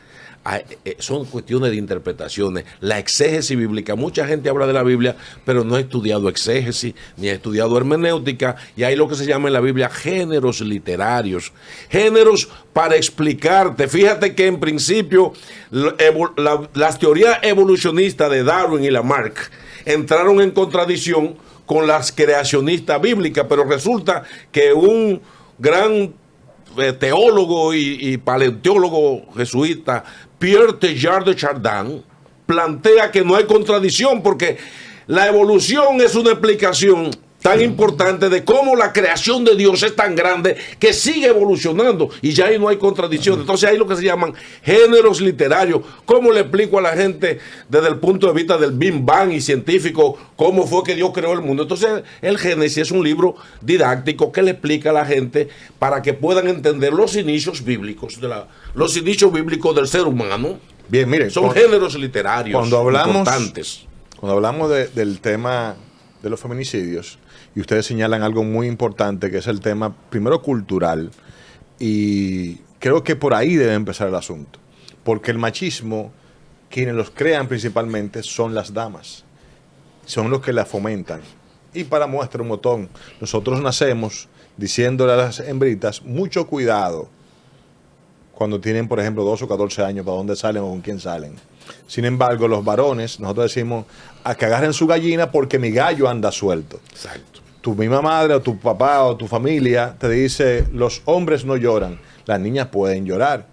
son cuestiones de interpretaciones. La exégesis bíblica, mucha gente habla de la Biblia, pero no ha estudiado exégesis, ni ha estudiado hermenéutica, y hay lo que se llama en la Biblia géneros literarios. Géneros para explicarte. Fíjate que en principio las teorías evolucionistas de Darwin y Lamarck entraron en contradicción con las creacionistas bíblicas, pero resulta que un gran teólogo y paleontólogo jesuita, Pierre Teilhard de Chardin, plantea que no hay contradicción porque la evolución es una explicación tan importante de cómo la creación de Dios es tan grande que sigue evolucionando y ya ahí no hay contradicción. Entonces hay lo que se llaman géneros literarios. ¿Cómo le explico a la gente desde el punto de vista del Big Bang y científico cómo fue que Dios creó el mundo? Entonces el Génesis es un libro didáctico que le explica a la gente para que puedan entender los inicios bíblicos los inicios bíblicos del ser humano. Bien, miren, son géneros literarios importantes. Cuando hablamos del tema de los feminicidios, y ustedes señalan algo muy importante, que es el tema, primero, cultural, y creo que por ahí debe empezar el asunto, porque el machismo, quienes los crean principalmente son las damas, son los que la fomentan. Y para muestra un botón, nosotros nacemos diciéndole a las hembritas, mucho cuidado, cuando tienen, por ejemplo, 12 o 14 años, para dónde salen o con quién salen. Sin embargo, los varones, nosotros decimos, a que agarren su gallina porque mi gallo anda suelto. Exacto. Tu misma madre o tu papá o tu familia te dice, los hombres no lloran, las niñas pueden llorar.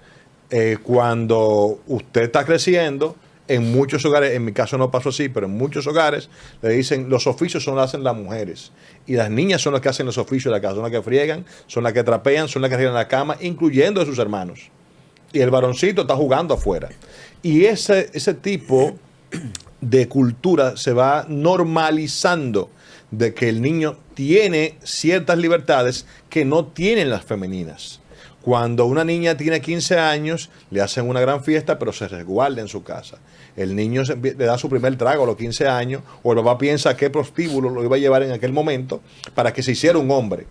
Cuando usted está creciendo, en muchos hogares, en mi caso no pasó así, pero en muchos hogares le dicen, los oficios son los que hacen las mujeres. Y las niñas son las que hacen los oficios de la casa, son las que friegan, son las que trapean, son las que arreglan la cama, incluyendo a sus hermanos. Y el varoncito está jugando afuera. Y ese tipo de cultura se va normalizando, de que el niño tiene ciertas libertades que no tienen las femeninas. Cuando una niña tiene 15 años, le hacen una gran fiesta, pero se resguarda en su casa. El niño le da su primer trago a los 15 años, o el papá piensa qué prostíbulo lo iba a llevar en aquel momento para que se hiciera un hombre.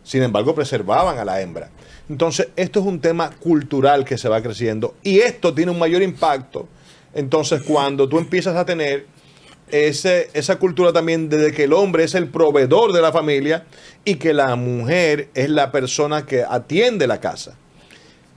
Sin embargo, preservaban a la hembra. Entonces, esto es un tema cultural que se va creciendo, y esto tiene un mayor impacto. Entonces, cuando tú empiezas a tener esa cultura también de que el hombre es el proveedor de la familia y que la mujer es la persona que atiende la casa.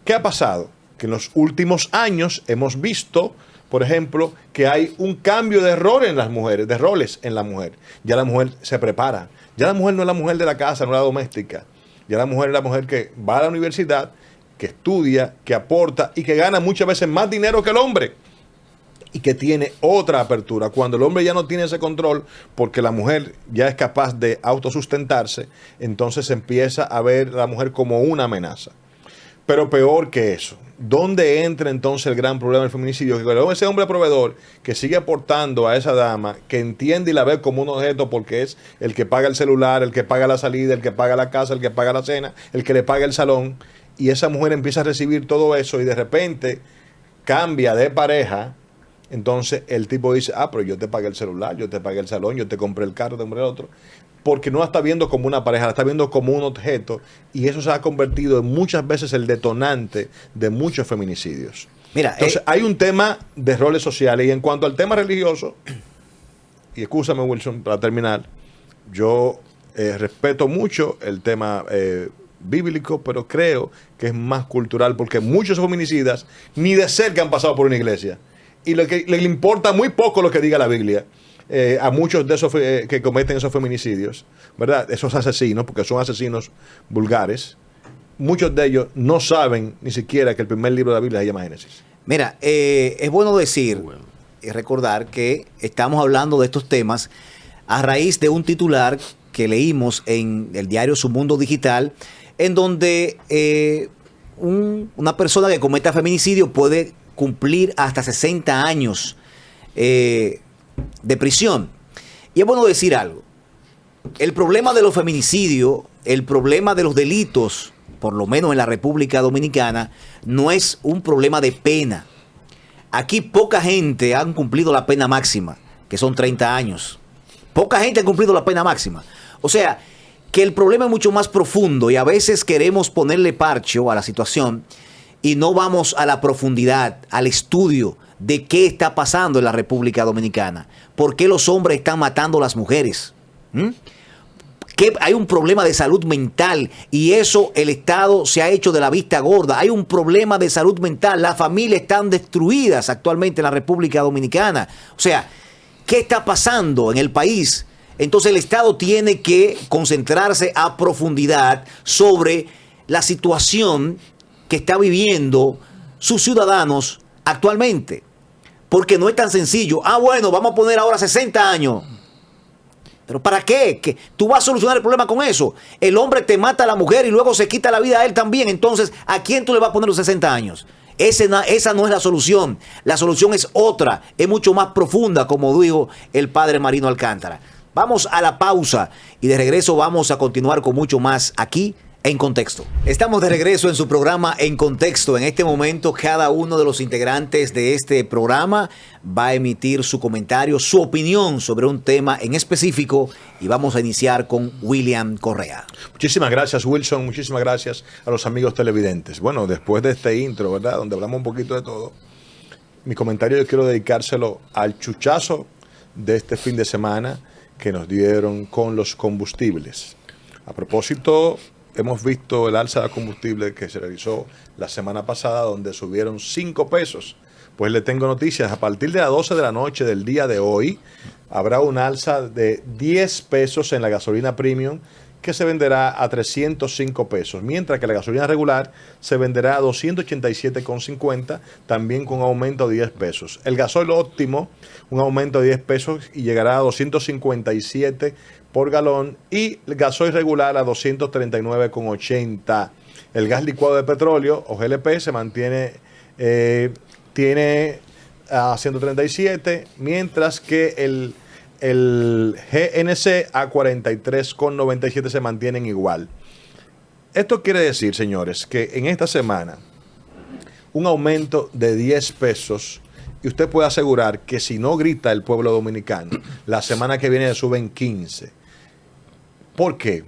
¿Qué ha pasado? Que en los últimos años hemos visto, por ejemplo, que hay un cambio de rol en las mujeres, de roles en la mujer. Ya la mujer se prepara. Ya la mujer no es la mujer de la casa, no es la doméstica. Ya la mujer es la mujer que va a la universidad, que estudia, que aporta y que gana muchas veces más dinero que el hombre. Y que tiene otra apertura. Cuando el hombre ya no tiene ese control, porque la mujer ya es capaz de autosustentarse, entonces empieza a ver a la mujer como una amenaza. Pero peor que eso, ¿dónde entra entonces el gran problema del feminicidio? Que ese hombre proveedor que sigue aportando a esa dama, que entiende y la ve como un objeto porque es el que paga el celular, el que paga la salida, el que paga la casa, el que paga la cena, el que le paga el salón, y esa mujer empieza a recibir todo eso y de repente cambia de pareja. Entonces el tipo dice, pero yo te pagué el celular, yo te pagué el salón, yo te compré el carro, te compré el otro. Porque no la está viendo como una pareja, la está viendo como un objeto. Y eso se ha convertido en muchas veces el detonante de muchos feminicidios. Mira, entonces hay un tema de roles sociales. Y en cuanto al tema religioso, y escúchame Wilson, para terminar, yo respeto mucho el tema bíblico, pero creo que es más cultural, porque muchos feminicidas ni de cerca han pasado por una iglesia. Y le importa muy poco lo que diga la Biblia, a muchos de esos que cometen esos feminicidios, ¿verdad? Esos asesinos, porque son asesinos vulgares, muchos de ellos no saben ni siquiera que el primer libro de la Biblia se llama Génesis. Mira, es bueno decir y recordar que estamos hablando de estos temas a raíz de un titular que leímos en el diario Su Mundo Digital, en donde una persona que cometa feminicidio puede cumplir hasta 60 años de prisión. Y es bueno decir algo. El problema de los feminicidios, el problema de los delitos, por lo menos en la República Dominicana, no es un problema de pena. Aquí poca gente ha cumplido la pena máxima, que son 30 años. Poca gente ha cumplido la pena máxima. O sea, que el problema es mucho más profundo y a veces queremos ponerle parcho a la situación y no vamos a la profundidad, al estudio de qué está pasando en la República Dominicana. ¿Por qué los hombres están matando a las mujeres? Que hay un problema de salud mental y eso el Estado se ha hecho de la vista gorda. Hay un problema de salud mental. Las familias están destruidas actualmente en la República Dominicana. O sea, ¿qué está pasando en el país? Entonces el Estado tiene que concentrarse a profundidad sobre la situación que está viviendo sus ciudadanos actualmente. Porque no es tan sencillo. Bueno, vamos a poner ahora 60 años. ¿Pero para qué? ¿Que tú vas a solucionar el problema con eso? El hombre te mata a la mujer y luego se quita la vida a él también. Entonces, ¿a quién tú le vas a poner los 60 años? Esa no es la solución. La solución es otra. Es mucho más profunda, como dijo el padre Marino Alcántara. Vamos a la pausa y de regreso vamos a continuar con mucho más aquí en Contexto. Estamos de regreso en su programa En Contexto. En este momento cada uno de los integrantes de este programa va a emitir su comentario, su opinión sobre un tema en específico y vamos a iniciar con William Correa. Muchísimas gracias, Wilson. Muchísimas gracias a los amigos televidentes. Bueno, después de este intro, ¿verdad? Donde hablamos un poquito de todo, mi comentario yo quiero dedicárselo al chuchazo de este fin de semana que nos dieron con los combustibles. A propósito, hemos visto el alza de combustible que se realizó la semana pasada, donde subieron 5 pesos. Pues le tengo noticias. A partir de las 12 de la noche del día de hoy, habrá un alza de 10 pesos en la gasolina premium, que se venderá a 305 pesos, mientras que la gasolina regular se venderá a 287,50, también con un aumento de 10 pesos. El gasoil óptimo, un aumento de 10 pesos y llegará a 257 por galón, y el gasoil regular a 239,80. El gas licuado de petróleo, o GLP, se mantiene, tiene a 137, mientras que el GNC a 43,97 se mantienen igual. Esto quiere decir, señores, que en esta semana un aumento de 10 pesos, y usted puede asegurar que si no grita el pueblo dominicano, la semana que viene suben 15. ¿Por qué?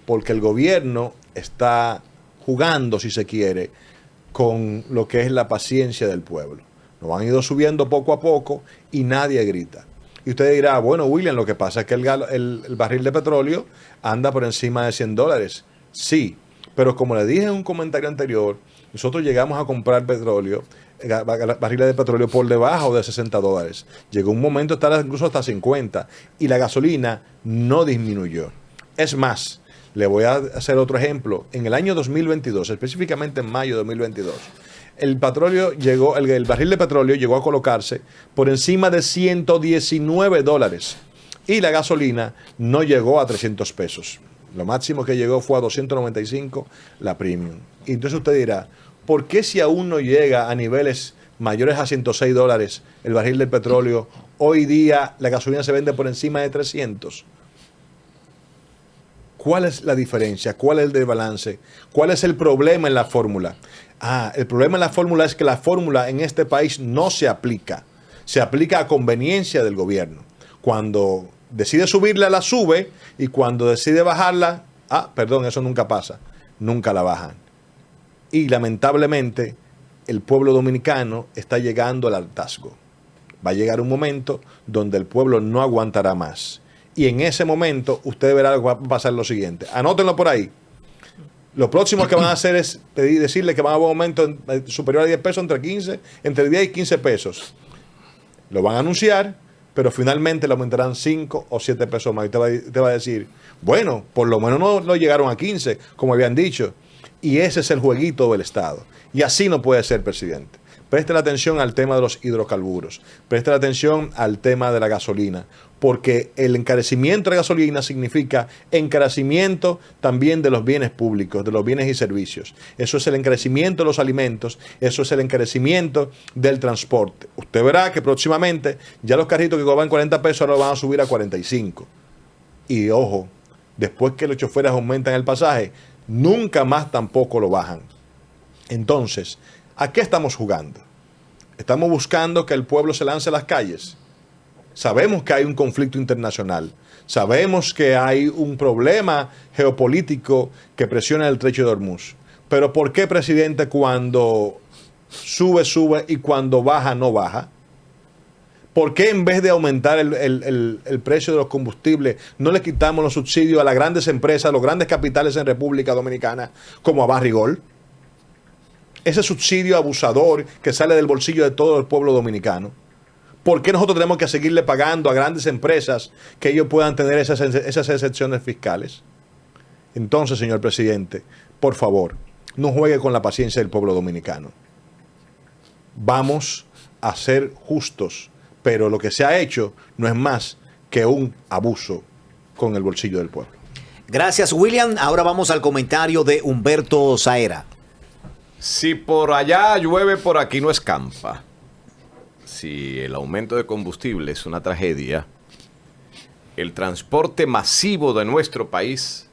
Porque el gobierno está jugando, si se quiere, con lo que es la paciencia del pueblo. Nos han ido subiendo poco a poco y nadie grita. Y usted dirá, bueno, William, lo que pasa es que el barril de petróleo anda por encima de $100. Sí, pero como le dije en un comentario anterior, nosotros llegamos a comprar petróleo, barriles de petróleo por debajo de $60. Llegó un momento de estar incluso hasta 50 y la gasolina no disminuyó. Es más, le voy a hacer otro ejemplo. En el año 2022, específicamente en mayo de 2022, el barril de petróleo llegó a colocarse por encima de $119 y la gasolina no llegó a 300 pesos. Lo máximo que llegó fue a 295 la premium. Y entonces usted dirá, ¿por qué si aún no llega a niveles mayores a $106 el barril de petróleo, hoy día la gasolina se vende por encima de 300? ¿Cuál es la diferencia? ¿Cuál es el desbalance? ¿Cuál es el problema en la fórmula? El problema en la fórmula es que la fórmula en este país no se aplica. Se aplica a conveniencia del gobierno. Cuando decide subirla, la sube, y cuando decide bajarla, eso nunca pasa. Nunca la bajan. Y lamentablemente, el pueblo dominicano está llegando al hartazgo. Va a llegar un momento donde el pueblo no aguantará más. Y en ese momento, usted verá que va a pasar lo siguiente. Anótenlo por ahí. Lo próximo que van a hacer es decirle que van a haber un aumento superior a 10 pesos, entre 10 y 15 pesos. Lo van a anunciar, pero finalmente le aumentarán 5 o 7 pesos más. Y te va a decir, bueno, por lo menos no llegaron a 15, como habían dicho. Y ese es el jueguito del Estado. Y así no puede ser, presidente. Preste la atención al tema de los hidrocarburos. Preste la atención al tema de la gasolina. Porque el encarecimiento de la gasolina significa encarecimiento también de los bienes públicos, de los bienes y servicios. Eso es el encarecimiento de los alimentos, eso es el encarecimiento del transporte. Usted verá que próximamente ya los carritos que cobraban 40 pesos ahora van a subir a 45. Y ojo, después que los choferes aumentan el pasaje, nunca más tampoco lo bajan. Entonces, ¿a qué estamos jugando? Estamos buscando que el pueblo se lance a las calles. Sabemos que hay un conflicto internacional. Sabemos que hay un problema geopolítico que presiona el estrecho de Hormuz. Pero ¿por qué, presidente, cuando sube, sube y cuando baja, no baja? ¿Por qué en vez de aumentar el precio de los combustibles, no le quitamos los subsidios a las grandes empresas, a los grandes capitales en República Dominicana, como a Barrigol? Ese subsidio abusador que sale del bolsillo de todo el pueblo dominicano. ¿Por qué nosotros tenemos que seguirle pagando a grandes empresas que ellos puedan tener esas excepciones fiscales? Entonces, señor presidente, por favor, no juegue con la paciencia del pueblo dominicano. Vamos a ser justos, pero lo que se ha hecho no es más que un abuso con el bolsillo del pueblo. Gracias, William. Ahora vamos al comentario de Humberto Saera. Si por allá llueve, por aquí no escampa. Si el aumento de combustible es una tragedia, el transporte masivo de nuestro país,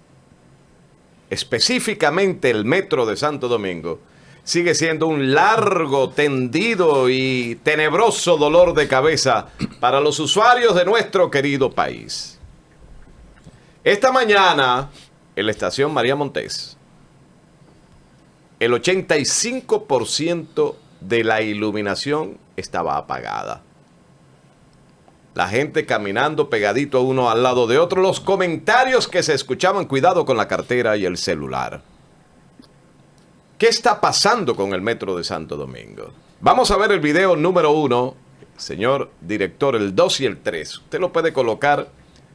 específicamente el metro de Santo Domingo, sigue siendo un largo, tendido y tenebroso dolor de cabeza para los usuarios de nuestro querido país. Esta mañana, en la estación María Montés, el 85% de la iluminación estaba apagada. La gente caminando pegadito uno al lado de otro. Los comentarios que se escuchaban, cuidado con la cartera y el celular. ¿Qué está pasando con el metro de Santo Domingo? Vamos a ver el video número 1, señor director, el 2 y el 3. Usted lo puede colocar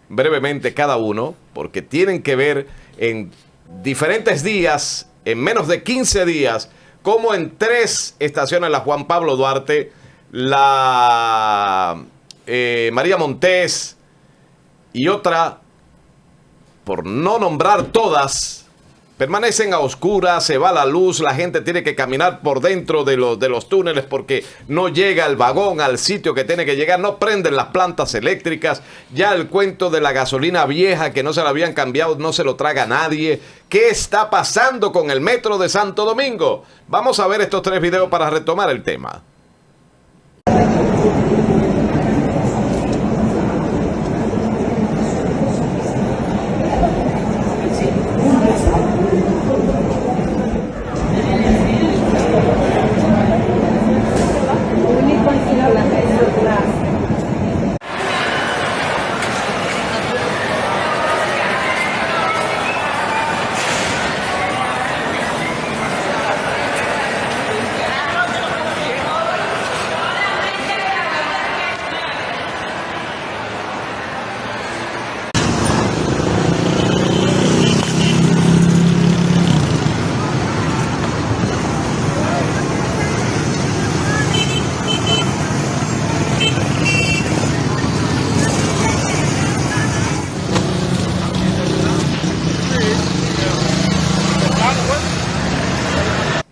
brevemente cada uno, porque tienen que ver en diferentes días, en menos de 15 días, como en 3 estaciones, la Juan Pablo Duarte, la María Montés y otra, por no nombrar todas, permanecen a oscuras, se va la luz, la gente tiene que caminar por dentro de los túneles porque no llega el vagón al sitio que tiene que llegar, no prenden las plantas eléctricas, ya el cuento de la gasolina vieja que no se la habían cambiado no se lo traga nadie. ¿Qué está pasando con el metro de Santo Domingo? Vamos a ver estos 3 videos para retomar el tema.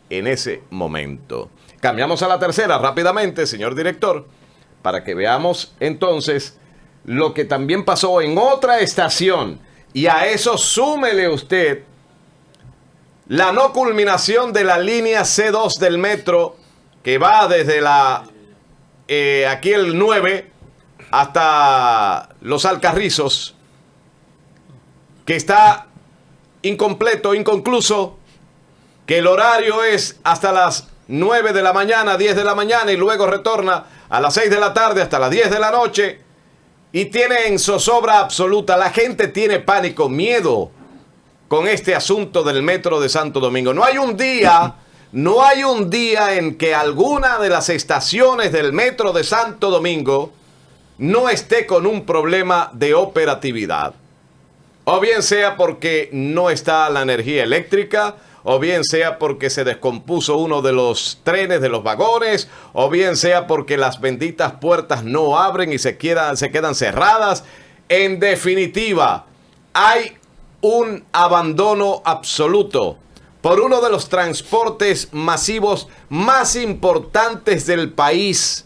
En ese momento. Cambiamos a la tercera rápidamente, señor director, para que veamos entonces lo que también pasó en otra estación. Y a eso súmele usted la no culminación de la línea C2 del metro, que va desde aquí el 9 hasta Los Alcarrizos, que está incompleto, inconcluso, que el horario es hasta las 9 de la mañana, 10 de la mañana, y luego retorna a las 6 de la tarde hasta las 10 de la noche, y tiene en zozobra absoluta. La gente tiene pánico, miedo con este asunto del metro de Santo Domingo. No hay un día en que alguna de las estaciones del metro de Santo Domingo no esté con un problema de operatividad. O bien sea porque no está la energía eléctrica, o bien sea porque se descompuso uno de los trenes, de los vagones, o bien sea porque las benditas puertas no abren y se quedan cerradas. En definitiva, hay un abandono absoluto por uno de los transportes masivos más importantes del país,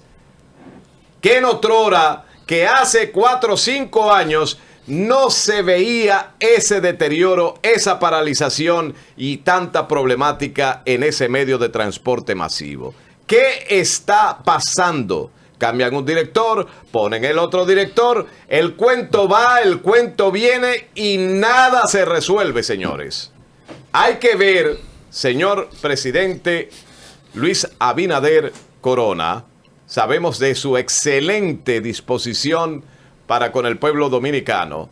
que en otrora, que hace 4 o 5 años, no se veía ese deterioro, esa paralización y tanta problemática en ese medio de transporte masivo. ¿Qué está pasando? Cambian un director, ponen el otro director, el cuento va, el cuento viene y nada se resuelve, señores. Hay que ver, señor presidente Luis Abinader Corona, sabemos de su excelente disposición para con el pueblo dominicano.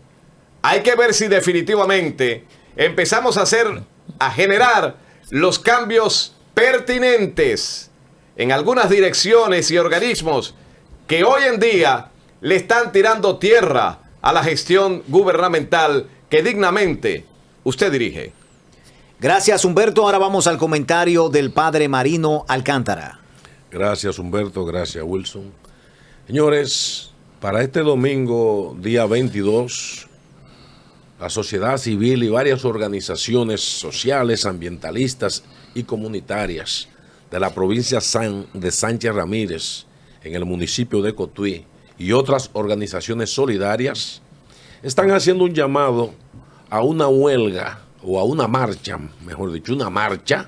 Hay que ver si definitivamente empezamos a generar los cambios pertinentes en algunas direcciones y organismos que hoy en día le están tirando tierra a la gestión gubernamental que dignamente usted dirige. Gracias, Humberto. Ahora vamos al comentario del padre Marino Alcántara. Gracias, Humberto. Gracias, Wilson. Señores, para este domingo, día 22, la sociedad civil y varias organizaciones sociales, ambientalistas y comunitarias de la provincia de Sánchez Ramírez, en el municipio de Cotuí, y otras organizaciones solidarias, están haciendo un llamado a una huelga, o a una marcha, mejor dicho, una marcha,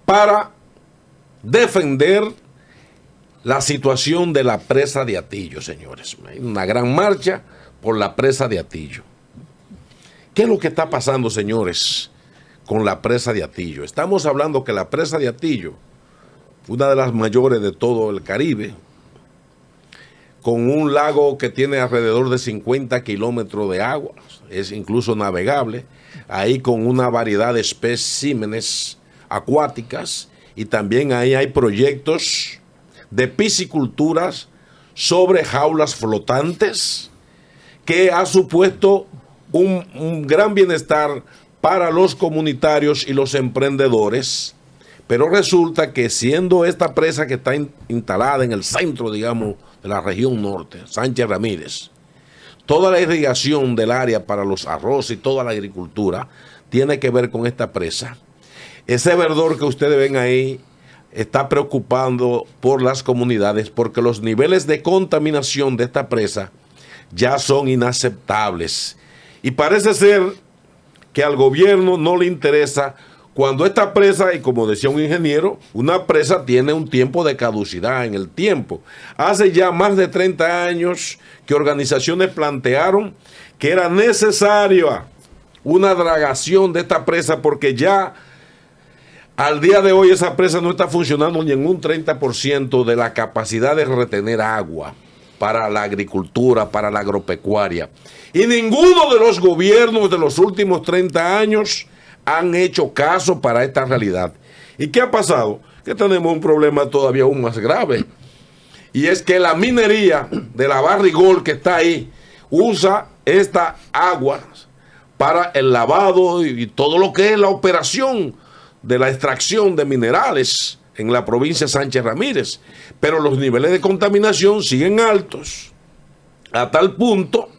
para defender la situación de la presa de Atillo, señores. Hay una gran marcha por la presa de Atillo. ¿Qué es lo que está pasando, señores, con la presa de Atillo? Estamos hablando que la presa de Atillo, una de las mayores de todo el Caribe, con un lago que tiene alrededor de 50 kilómetros de agua, es incluso navegable, ahí con una variedad de especímenes acuáticas, y también ahí hay proyectos de pisciculturas sobre jaulas flotantes, que ha supuesto un gran bienestar para los comunitarios y los emprendedores. Pero resulta que siendo esta presa que está instalada en el centro, digamos, de la región norte, Sánchez Ramírez, toda la irrigación del área para los arroz y toda la agricultura tiene que ver con esta presa. Ese verdor que ustedes ven ahí está preocupando por las comunidades, porque los niveles de contaminación de esta presa ya son inaceptables. Y parece ser que al gobierno no le interesa cuando esta presa, y como decía un ingeniero, una presa tiene un tiempo de caducidad en el tiempo. Hace ya más de 30 años que organizaciones plantearon que era necesaria una dragación de esta presa, porque ya al día de hoy esa presa no está funcionando ni en un 30% de la capacidad de retener agua para la agricultura, para la agropecuaria. Y ninguno de los gobiernos de los últimos 30 años han hecho caso para esta realidad. ¿Y qué ha pasado? Que tenemos un problema todavía aún más grave. Y es que la minería de la Barrigol que está ahí usa esta agua para el lavado y todo lo que es la operación de la extracción de minerales en la provincia de Sánchez Ramírez. Pero los niveles de contaminación siguen altos, a tal punto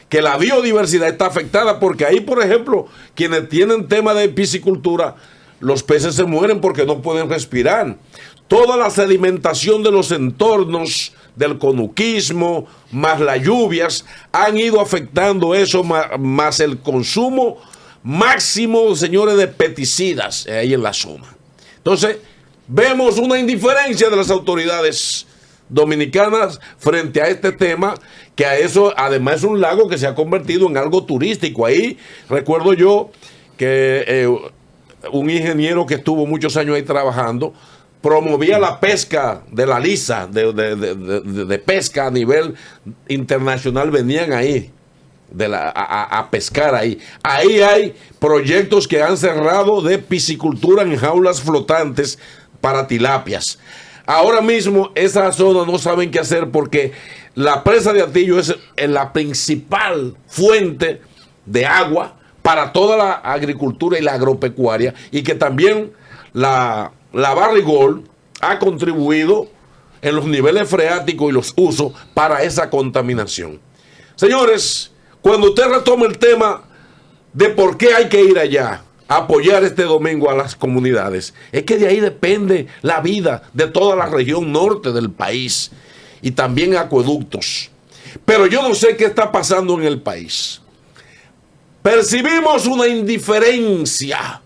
que la biodiversidad está afectada, porque ahí, por ejemplo, quienes tienen tema de piscicultura, los peces se mueren porque no pueden respirar. Toda la sedimentación de los entornos del conuquismo, más las lluvias, han ido afectando eso, más el consumo máximo, señores, de pesticidas ahí en la zona. Entonces, vemos una indiferencia de las autoridades dominicanas frente a este tema, que a eso además es un lago que se ha convertido en algo turístico. Ahí recuerdo yo que un ingeniero que estuvo muchos años ahí trabajando promovía la pesca de la lisa, de pesca a nivel internacional, venían ahí a pescar ahí. Ahí hay proyectos que han cerrado de piscicultura en jaulas flotantes para tilapias. Ahora mismo esa zona no saben qué hacer, porque la presa de Atillo es la principal fuente de agua para toda la agricultura y la agropecuaria, y que también la Barrigol ha contribuido en los niveles freáticos y los usos para esa contaminación. Señores, cuando usted retoma el tema de por qué hay que ir allá a apoyar este domingo a las comunidades, es que de ahí depende la vida de toda la región norte del país y también acueductos. Pero yo no sé qué está pasando en el país. Percibimos una indiferencia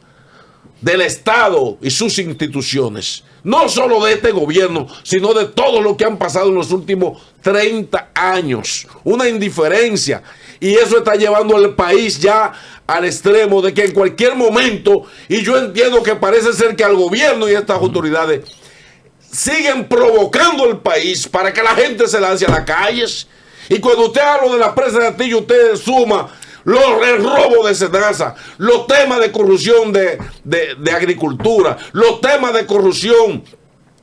del Estado y sus instituciones, no solo de este gobierno, sino de todo lo que han pasado en los últimos 30 años. Una indiferencia. Y eso está llevando al país ya al extremo de que en cualquier momento, y yo entiendo que parece ser que al gobierno y a estas autoridades siguen provocando el país para que la gente se lance a las calles. Y cuando usted habla de la presa de Atillo, usted suma el robo de Senasa, los temas de corrupción de agricultura, los temas de corrupción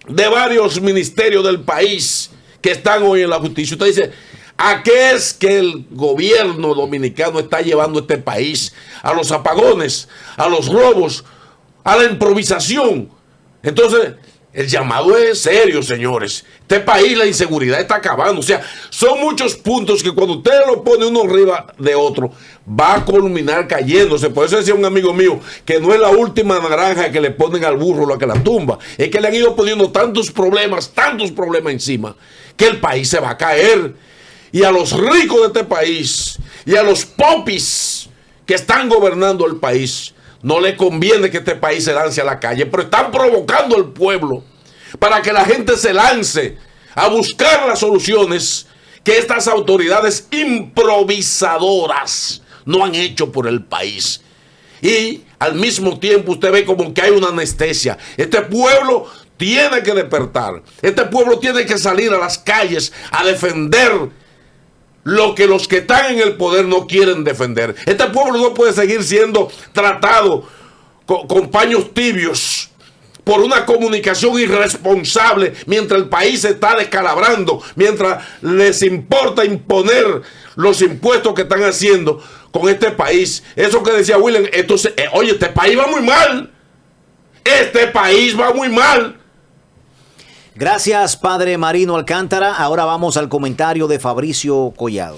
de varios ministerios del país que están hoy en la justicia. Usted dice, ¿a qué es que el gobierno dominicano está llevando este país? A los apagones, a los robos, a la improvisación. Entonces, el llamado es serio, señores. Este país, la inseguridad está acabando. O sea, son muchos puntos que cuando usted lo pone uno arriba de otro, va a culminar cayéndose. Por eso decía un amigo mío que no es la última naranja que le ponen al burro la que la tumba. Es que le han ido poniendo tantos problemas encima, que el país se va a caer. Y a los ricos de este país y a los popis que están gobernando el país, no le conviene que este país se lance a la calle, pero están provocando al pueblo para que la gente se lance a buscar las soluciones que estas autoridades improvisadoras no han hecho por el país. Y al mismo tiempo usted ve como que hay una anestesia. Este pueblo tiene que despertar. Este pueblo tiene que salir a las calles a defender lo que los que están en el poder no quieren defender. Este pueblo no puede seguir siendo tratado con paños tibios por una comunicación irresponsable mientras el país se está descalabrando, mientras les importa imponer los impuestos que están haciendo con este país. Eso que decía William, oye, este país va muy mal. Este país va muy mal. Gracias, padre Marino Alcántara. Ahora vamos al comentario de Fabricio Collado.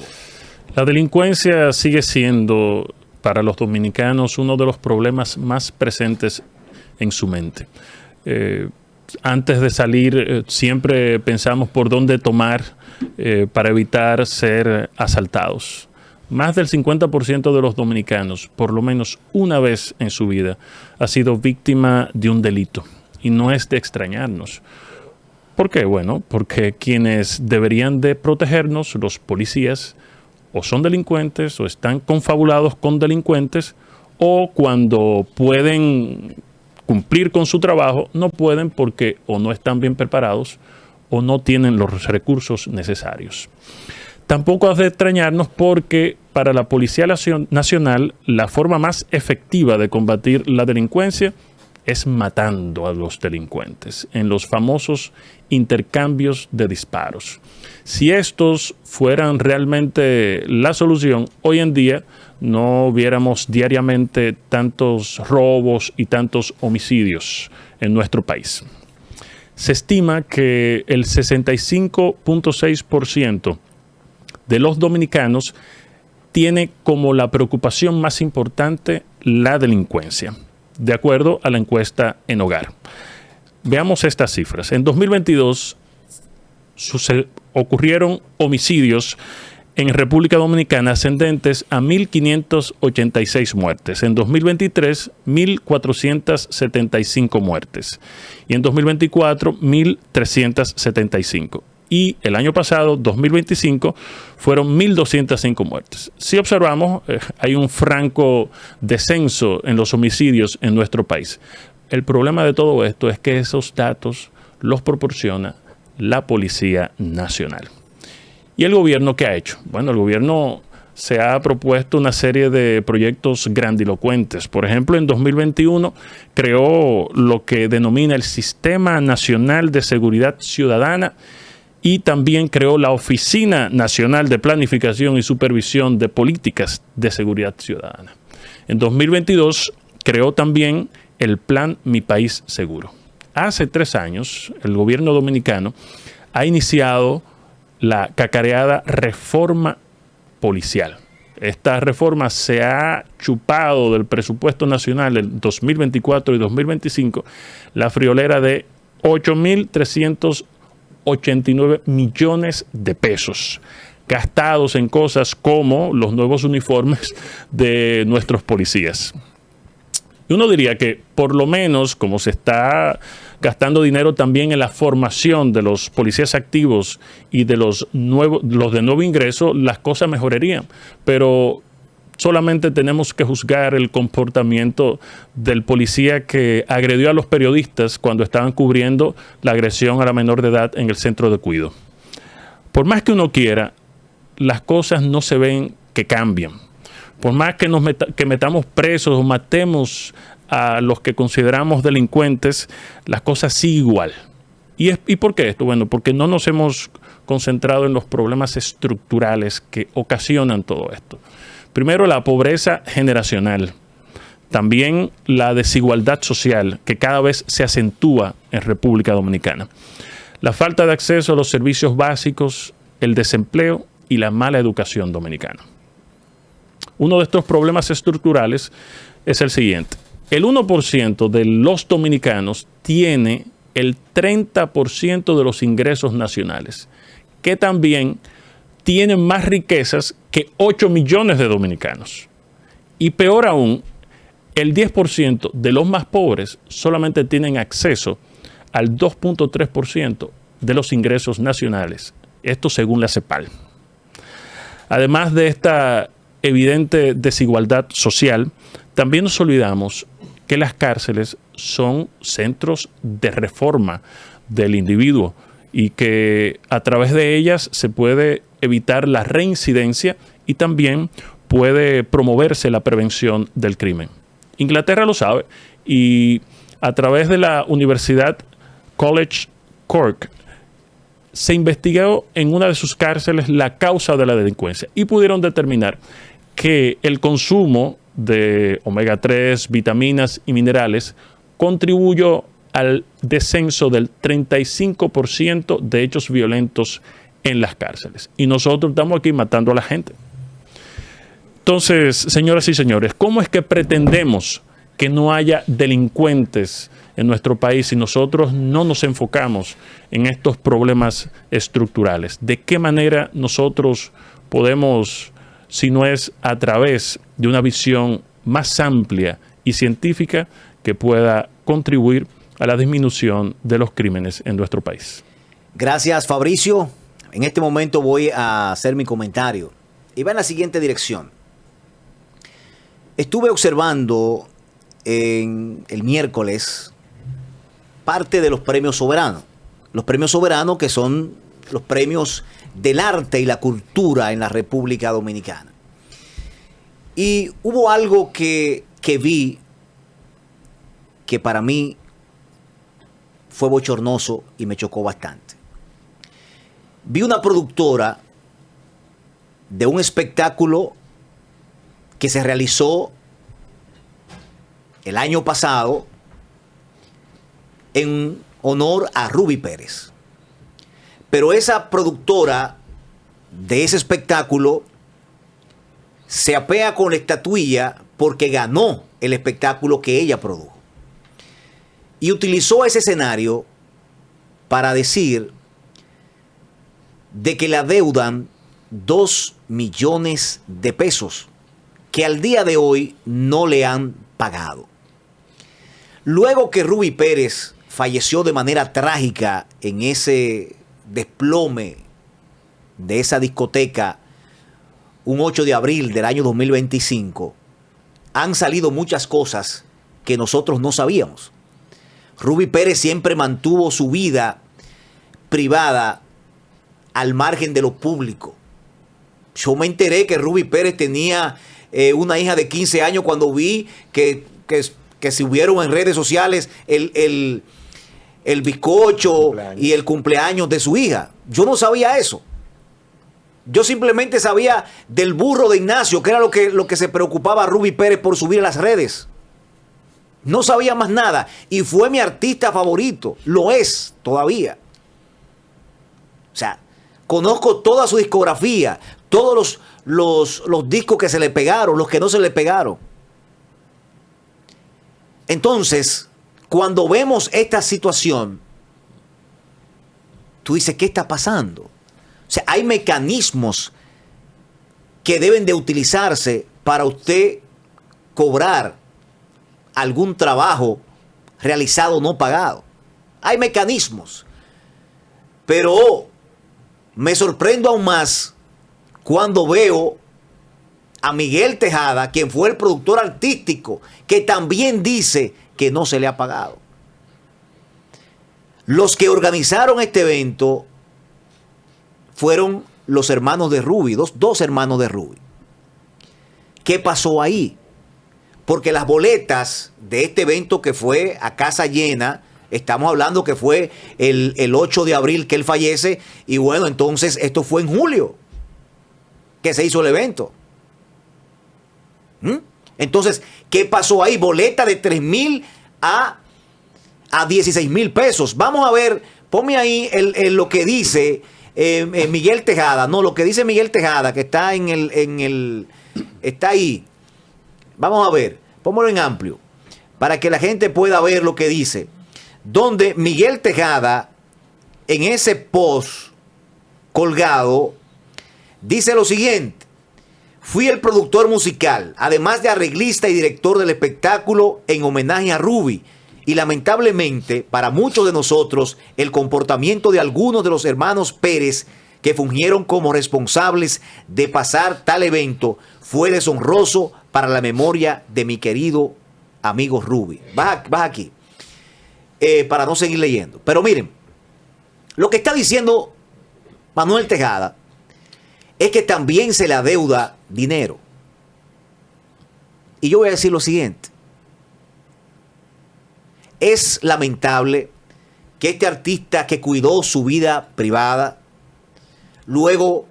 La delincuencia sigue siendo para los dominicanos uno de los problemas más presentes en su mente. Antes de salir siempre pensamos por dónde tomar para evitar ser asaltados. Más del 50% de los dominicanos, por lo menos una vez en su vida, ha sido víctima de un delito. Y no es de extrañarnos. ¿Por qué? Bueno, porque quienes deberían de protegernos, los policías, o son delincuentes o están confabulados con delincuentes, o cuando pueden cumplir con su trabajo, no pueden porque o no están bien preparados o no tienen los recursos necesarios. Tampoco es de extrañarnos porque para la Policía Nacional la forma más efectiva de combatir la delincuencia es matando a los delincuentes en los famosos intercambios de disparos. Si estos fueran realmente la solución, hoy en día no viéramos diariamente tantos robos y tantos homicidios en nuestro país. Se estima que el 65.6% de los dominicanos tiene como la preocupación más importante la delincuencia, de acuerdo a la encuesta En Hogar. Veamos estas cifras. En 2022 ocurrieron homicidios en República Dominicana ascendentes a 1.586 muertes. En 2023, 1.475 muertes. Y en 2024, 1.375. Y el año pasado, 2025, fueron 1.205 muertes. Si observamos, hay un franco descenso en los homicidios en nuestro país. El problema de todo esto es que esos datos los proporciona la Policía Nacional. ¿Y el gobierno qué ha hecho? Bueno, el gobierno se ha propuesto una serie de proyectos grandilocuentes. Por ejemplo, en 2021 creó lo que denomina el Sistema Nacional de Seguridad Ciudadana, y también creó la Oficina Nacional de Planificación y Supervisión de Políticas de Seguridad Ciudadana. En 2022 creó también el Plan Mi País Seguro. Hace 3 años, el gobierno dominicano ha iniciado la cacareada reforma policial. Esta reforma se ha chupado del presupuesto nacional en 2024 y 2025 la friolera de 8.389 millones de pesos, gastados en cosas como los nuevos uniformes de nuestros policías. Y uno diría que por lo menos, como se está gastando dinero también en la formación de los policías activos y de los de nuevo ingreso, las cosas mejorarían. Pero solamente tenemos que juzgar el comportamiento del policía que agredió a los periodistas cuando estaban cubriendo la agresión a la menor de edad en el centro de cuidado. Por más que uno quiera, las cosas no se ven que cambian. Por más que que metamos presos o matemos a los que consideramos delincuentes, las cosas siguen igual. ¿Y por qué esto? Bueno, porque no nos hemos concentrado en los problemas estructurales que ocasionan todo esto. Primero, la pobreza generacional. También la desigualdad social, que cada vez se acentúa en República Dominicana. La falta de acceso a los servicios básicos, el desempleo y la mala educación dominicana. Uno de estos problemas estructurales es el siguiente. El 1% de los dominicanos tiene el 30% de los ingresos nacionales, que también tienen más riquezas que 8 millones de dominicanos. Y peor aún, el 10% de los más pobres solamente tienen acceso al 2.3% de los ingresos nacionales. Esto según la CEPAL. Además de esta evidente desigualdad social, también nos olvidamos que las cárceles son centros de reforma del individuo y que a través de ellas se puede evitar la reincidencia y también puede promoverse la prevención del crimen. Inglaterra lo sabe y a través de la Universidad College Cork se investigó en una de sus cárceles la causa de la delincuencia y pudieron determinar que el consumo de omega 3, vitaminas y minerales contribuyó al descenso del 35% de hechos violentos en las cárceles. Y nosotros estamos aquí matando a la gente. Entonces, señoras y señores, ¿cómo es que pretendemos que no haya delincuentes en nuestro país si nosotros no nos enfocamos en estos problemas estructurales? ¿De qué manera nosotros podemos, si no es a través de una visión más amplia y científica que pueda contribuir a la disminución de los crímenes en nuestro país? Gracias, Fabricio. En este momento voy a hacer mi comentario y va en la siguiente dirección. Estuve observando el miércoles parte de los premios soberanos. Los premios soberanos, que son los premios del arte y la cultura en la República Dominicana. Y hubo algo que vi que para mí fue bochornoso y me chocó bastante. Vi una productora de un espectáculo que se realizó el año pasado en honor a Ruby Pérez. Pero esa productora de ese espectáculo se apea con la estatuilla porque ganó el espectáculo que ella produjo. Y utilizó ese escenario para decir de que le adeudan 2 millones de pesos que al día de hoy no le han pagado. Luego que Ruby Pérez falleció de manera trágica en ese desplome de esa discoteca un 8 de abril del año 2025, han salido muchas cosas que nosotros no sabíamos. Ruby Pérez siempre mantuvo su vida privada al margen de lo público. Yo me enteré que Ruby Pérez tenía una hija de 15 años cuando vi que subieron en redes sociales el bizcocho Cumpleaños. y el cumpleaños de su hija. Yo no sabía eso. Yo simplemente sabía del burro de Ignacio, que era lo que se preocupaba a Ruby Pérez por subir a las redes. No sabía más nada. Y fue mi artista favorito. Lo es todavía. O sea, conozco toda su discografía, todos los discos que se le pegaron, los que no se le pegaron. Entonces, cuando vemos esta situación, tú dices, ¿qué está pasando? O sea, hay mecanismos que deben de utilizarse para usted cobrar algún trabajo realizado no pagado. Hay mecanismos. Pero me sorprendo aún más cuando veo a Miguel Tejada, quien fue el productor artístico, que también dice que no se le ha pagado. Los que organizaron este evento fueron los hermanos de Ruby, dos hermanos de Ruby. ¿Qué pasó ahí? Porque las boletas de este evento que fue a casa llena, estamos hablando que fue el 8 de abril que él fallece, y bueno, entonces esto fue en julio que se hizo el evento. Entonces, ¿qué pasó ahí? Boleta de 3,000 a 16,000 pesos. Vamos a ver, ponme ahí lo que dice Miguel Tejada. No, lo que dice Miguel Tejada, que está está ahí. Vamos a ver, póngalo en amplio, para que la gente pueda ver lo que dice. Donde Miguel Tejada, en ese post colgado, dice lo siguiente: fui el productor musical, además de arreglista y director del espectáculo en homenaje a Ruby. Y lamentablemente, para muchos de nosotros, el comportamiento de algunos de los hermanos Pérez que fungieron como responsables de pasar tal evento fue deshonroso para la memoria de mi querido amigo Ruby. Baja aquí, para no seguir leyendo. Pero miren, lo que está diciendo Manuel Tejada es que también se le adeuda dinero. Y yo voy a decir lo siguiente. Es lamentable que este artista que cuidó su vida privada, luego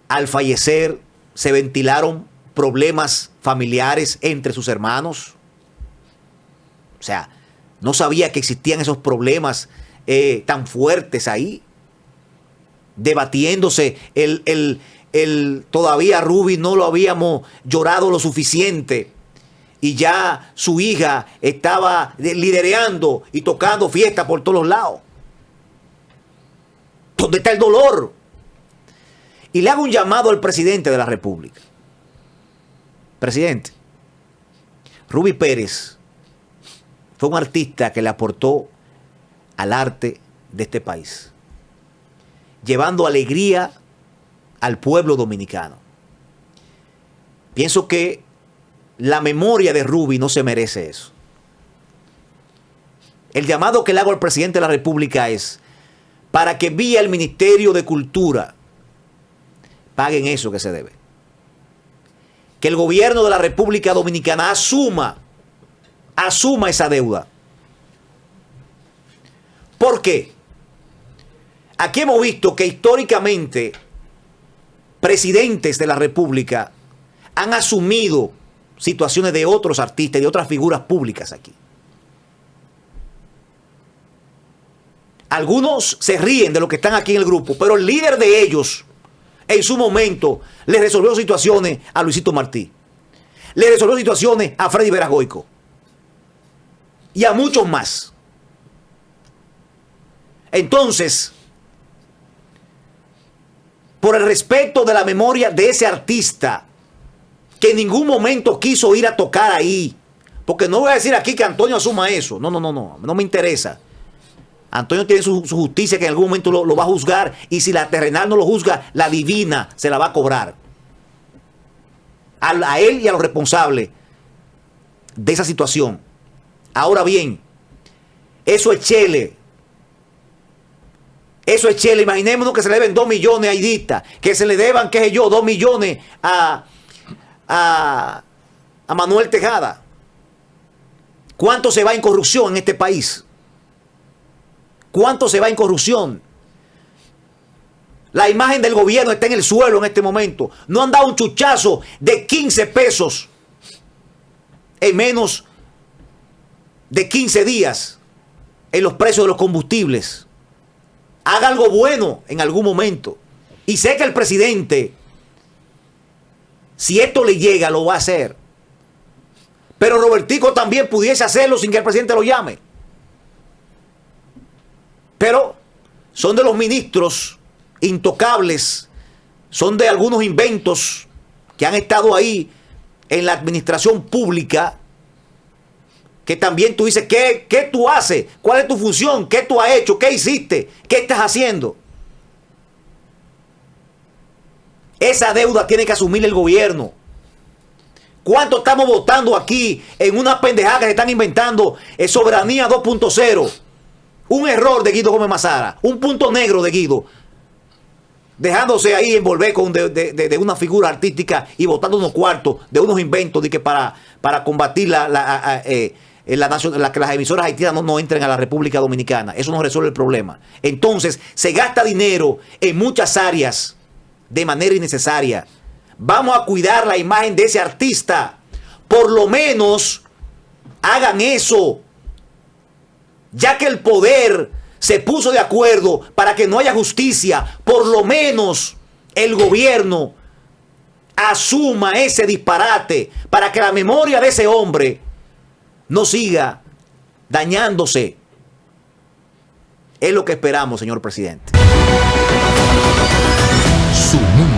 al fallecer se ventilaron problemas familiares entre sus hermanos. O sea, no sabía que existían esos problemas tan fuertes ahí, debatiéndose. Todavía Ruby no lo habíamos llorado lo suficiente. Y ya su hija estaba lidereando y tocando fiesta por todos lados. ¿Dónde está el dolor? Y le hago un llamado al presidente de la República. Presidente, Ruby Pérez fue un artista que le aportó al arte de este país, llevando alegría al pueblo dominicano. Pienso que la memoria de Ruby no se merece eso. El llamado que le hago al presidente de la República es para que vía el Ministerio de Cultura paguen eso que se debe. Que el gobierno de la República Dominicana asuma esa deuda. ¿Por qué? Aquí hemos visto que históricamente presidentes de la República han asumido situaciones de otros artistas y de otras figuras públicas aquí. Algunos se ríen de los que están aquí en el grupo, pero el líder de ellos, en su momento, le resolvió situaciones a Luisito Martí. Le resolvió situaciones a Freddy Veragoico. Y a muchos más. Entonces, por el respeto de la memoria de ese artista, que en ningún momento quiso ir a tocar ahí. Porque no voy a decir aquí que Antonio asuma eso. No me interesa. Antonio tiene su justicia que en algún momento lo va a juzgar. Y si la terrenal no lo juzga, la divina se la va a cobrar. A él y a los responsables de esa situación. Ahora bien, eso es chele. Eso es chele. Imaginémonos que se le deben 2 millones a Idita. Que se le deban, qué sé yo, 2 millones a Manuel Tejada. ¿Cuánto se va en corrupción en este país? ¿Cuánto se va en corrupción? La imagen del gobierno está en el suelo en este momento. No han dado un chuchazo de 15 pesos en menos de 15 días en los precios de los combustibles. Haga algo bueno en algún momento. Y sé que el presidente, si esto le llega, lo va a hacer. Pero Robertico también pudiese hacerlo sin que el presidente lo llame. Pero son de los ministros intocables, son de algunos inventos que han estado ahí en la administración pública, que también tú dices, ¿qué tú haces? ¿Cuál es tu función? ¿Qué tú has hecho? ¿Qué hiciste? ¿Qué estás haciendo? Esa deuda tiene que asumir el gobierno. ¿Cuánto estamos votando aquí en una pendejada que se están inventando? Soberanía 2.0. Un error de Guido Gómez Mazara. Un punto negro de Guido. Dejándose ahí envolver con de una figura artística y votando unos cuartos de unos inventos de que para combatir que las emisoras haitianas no entren a la República Dominicana. Eso no resuelve el problema. Entonces, se gasta dinero en muchas áreas de manera innecesaria. Vamos a cuidar la imagen de ese artista. Por lo menos hagan eso. Ya que el poder se puso de acuerdo para que no haya justicia, por lo menos el gobierno asuma ese disparate para que la memoria de ese hombre no siga dañándose. Es lo que esperamos, señor presidente. Su mundo.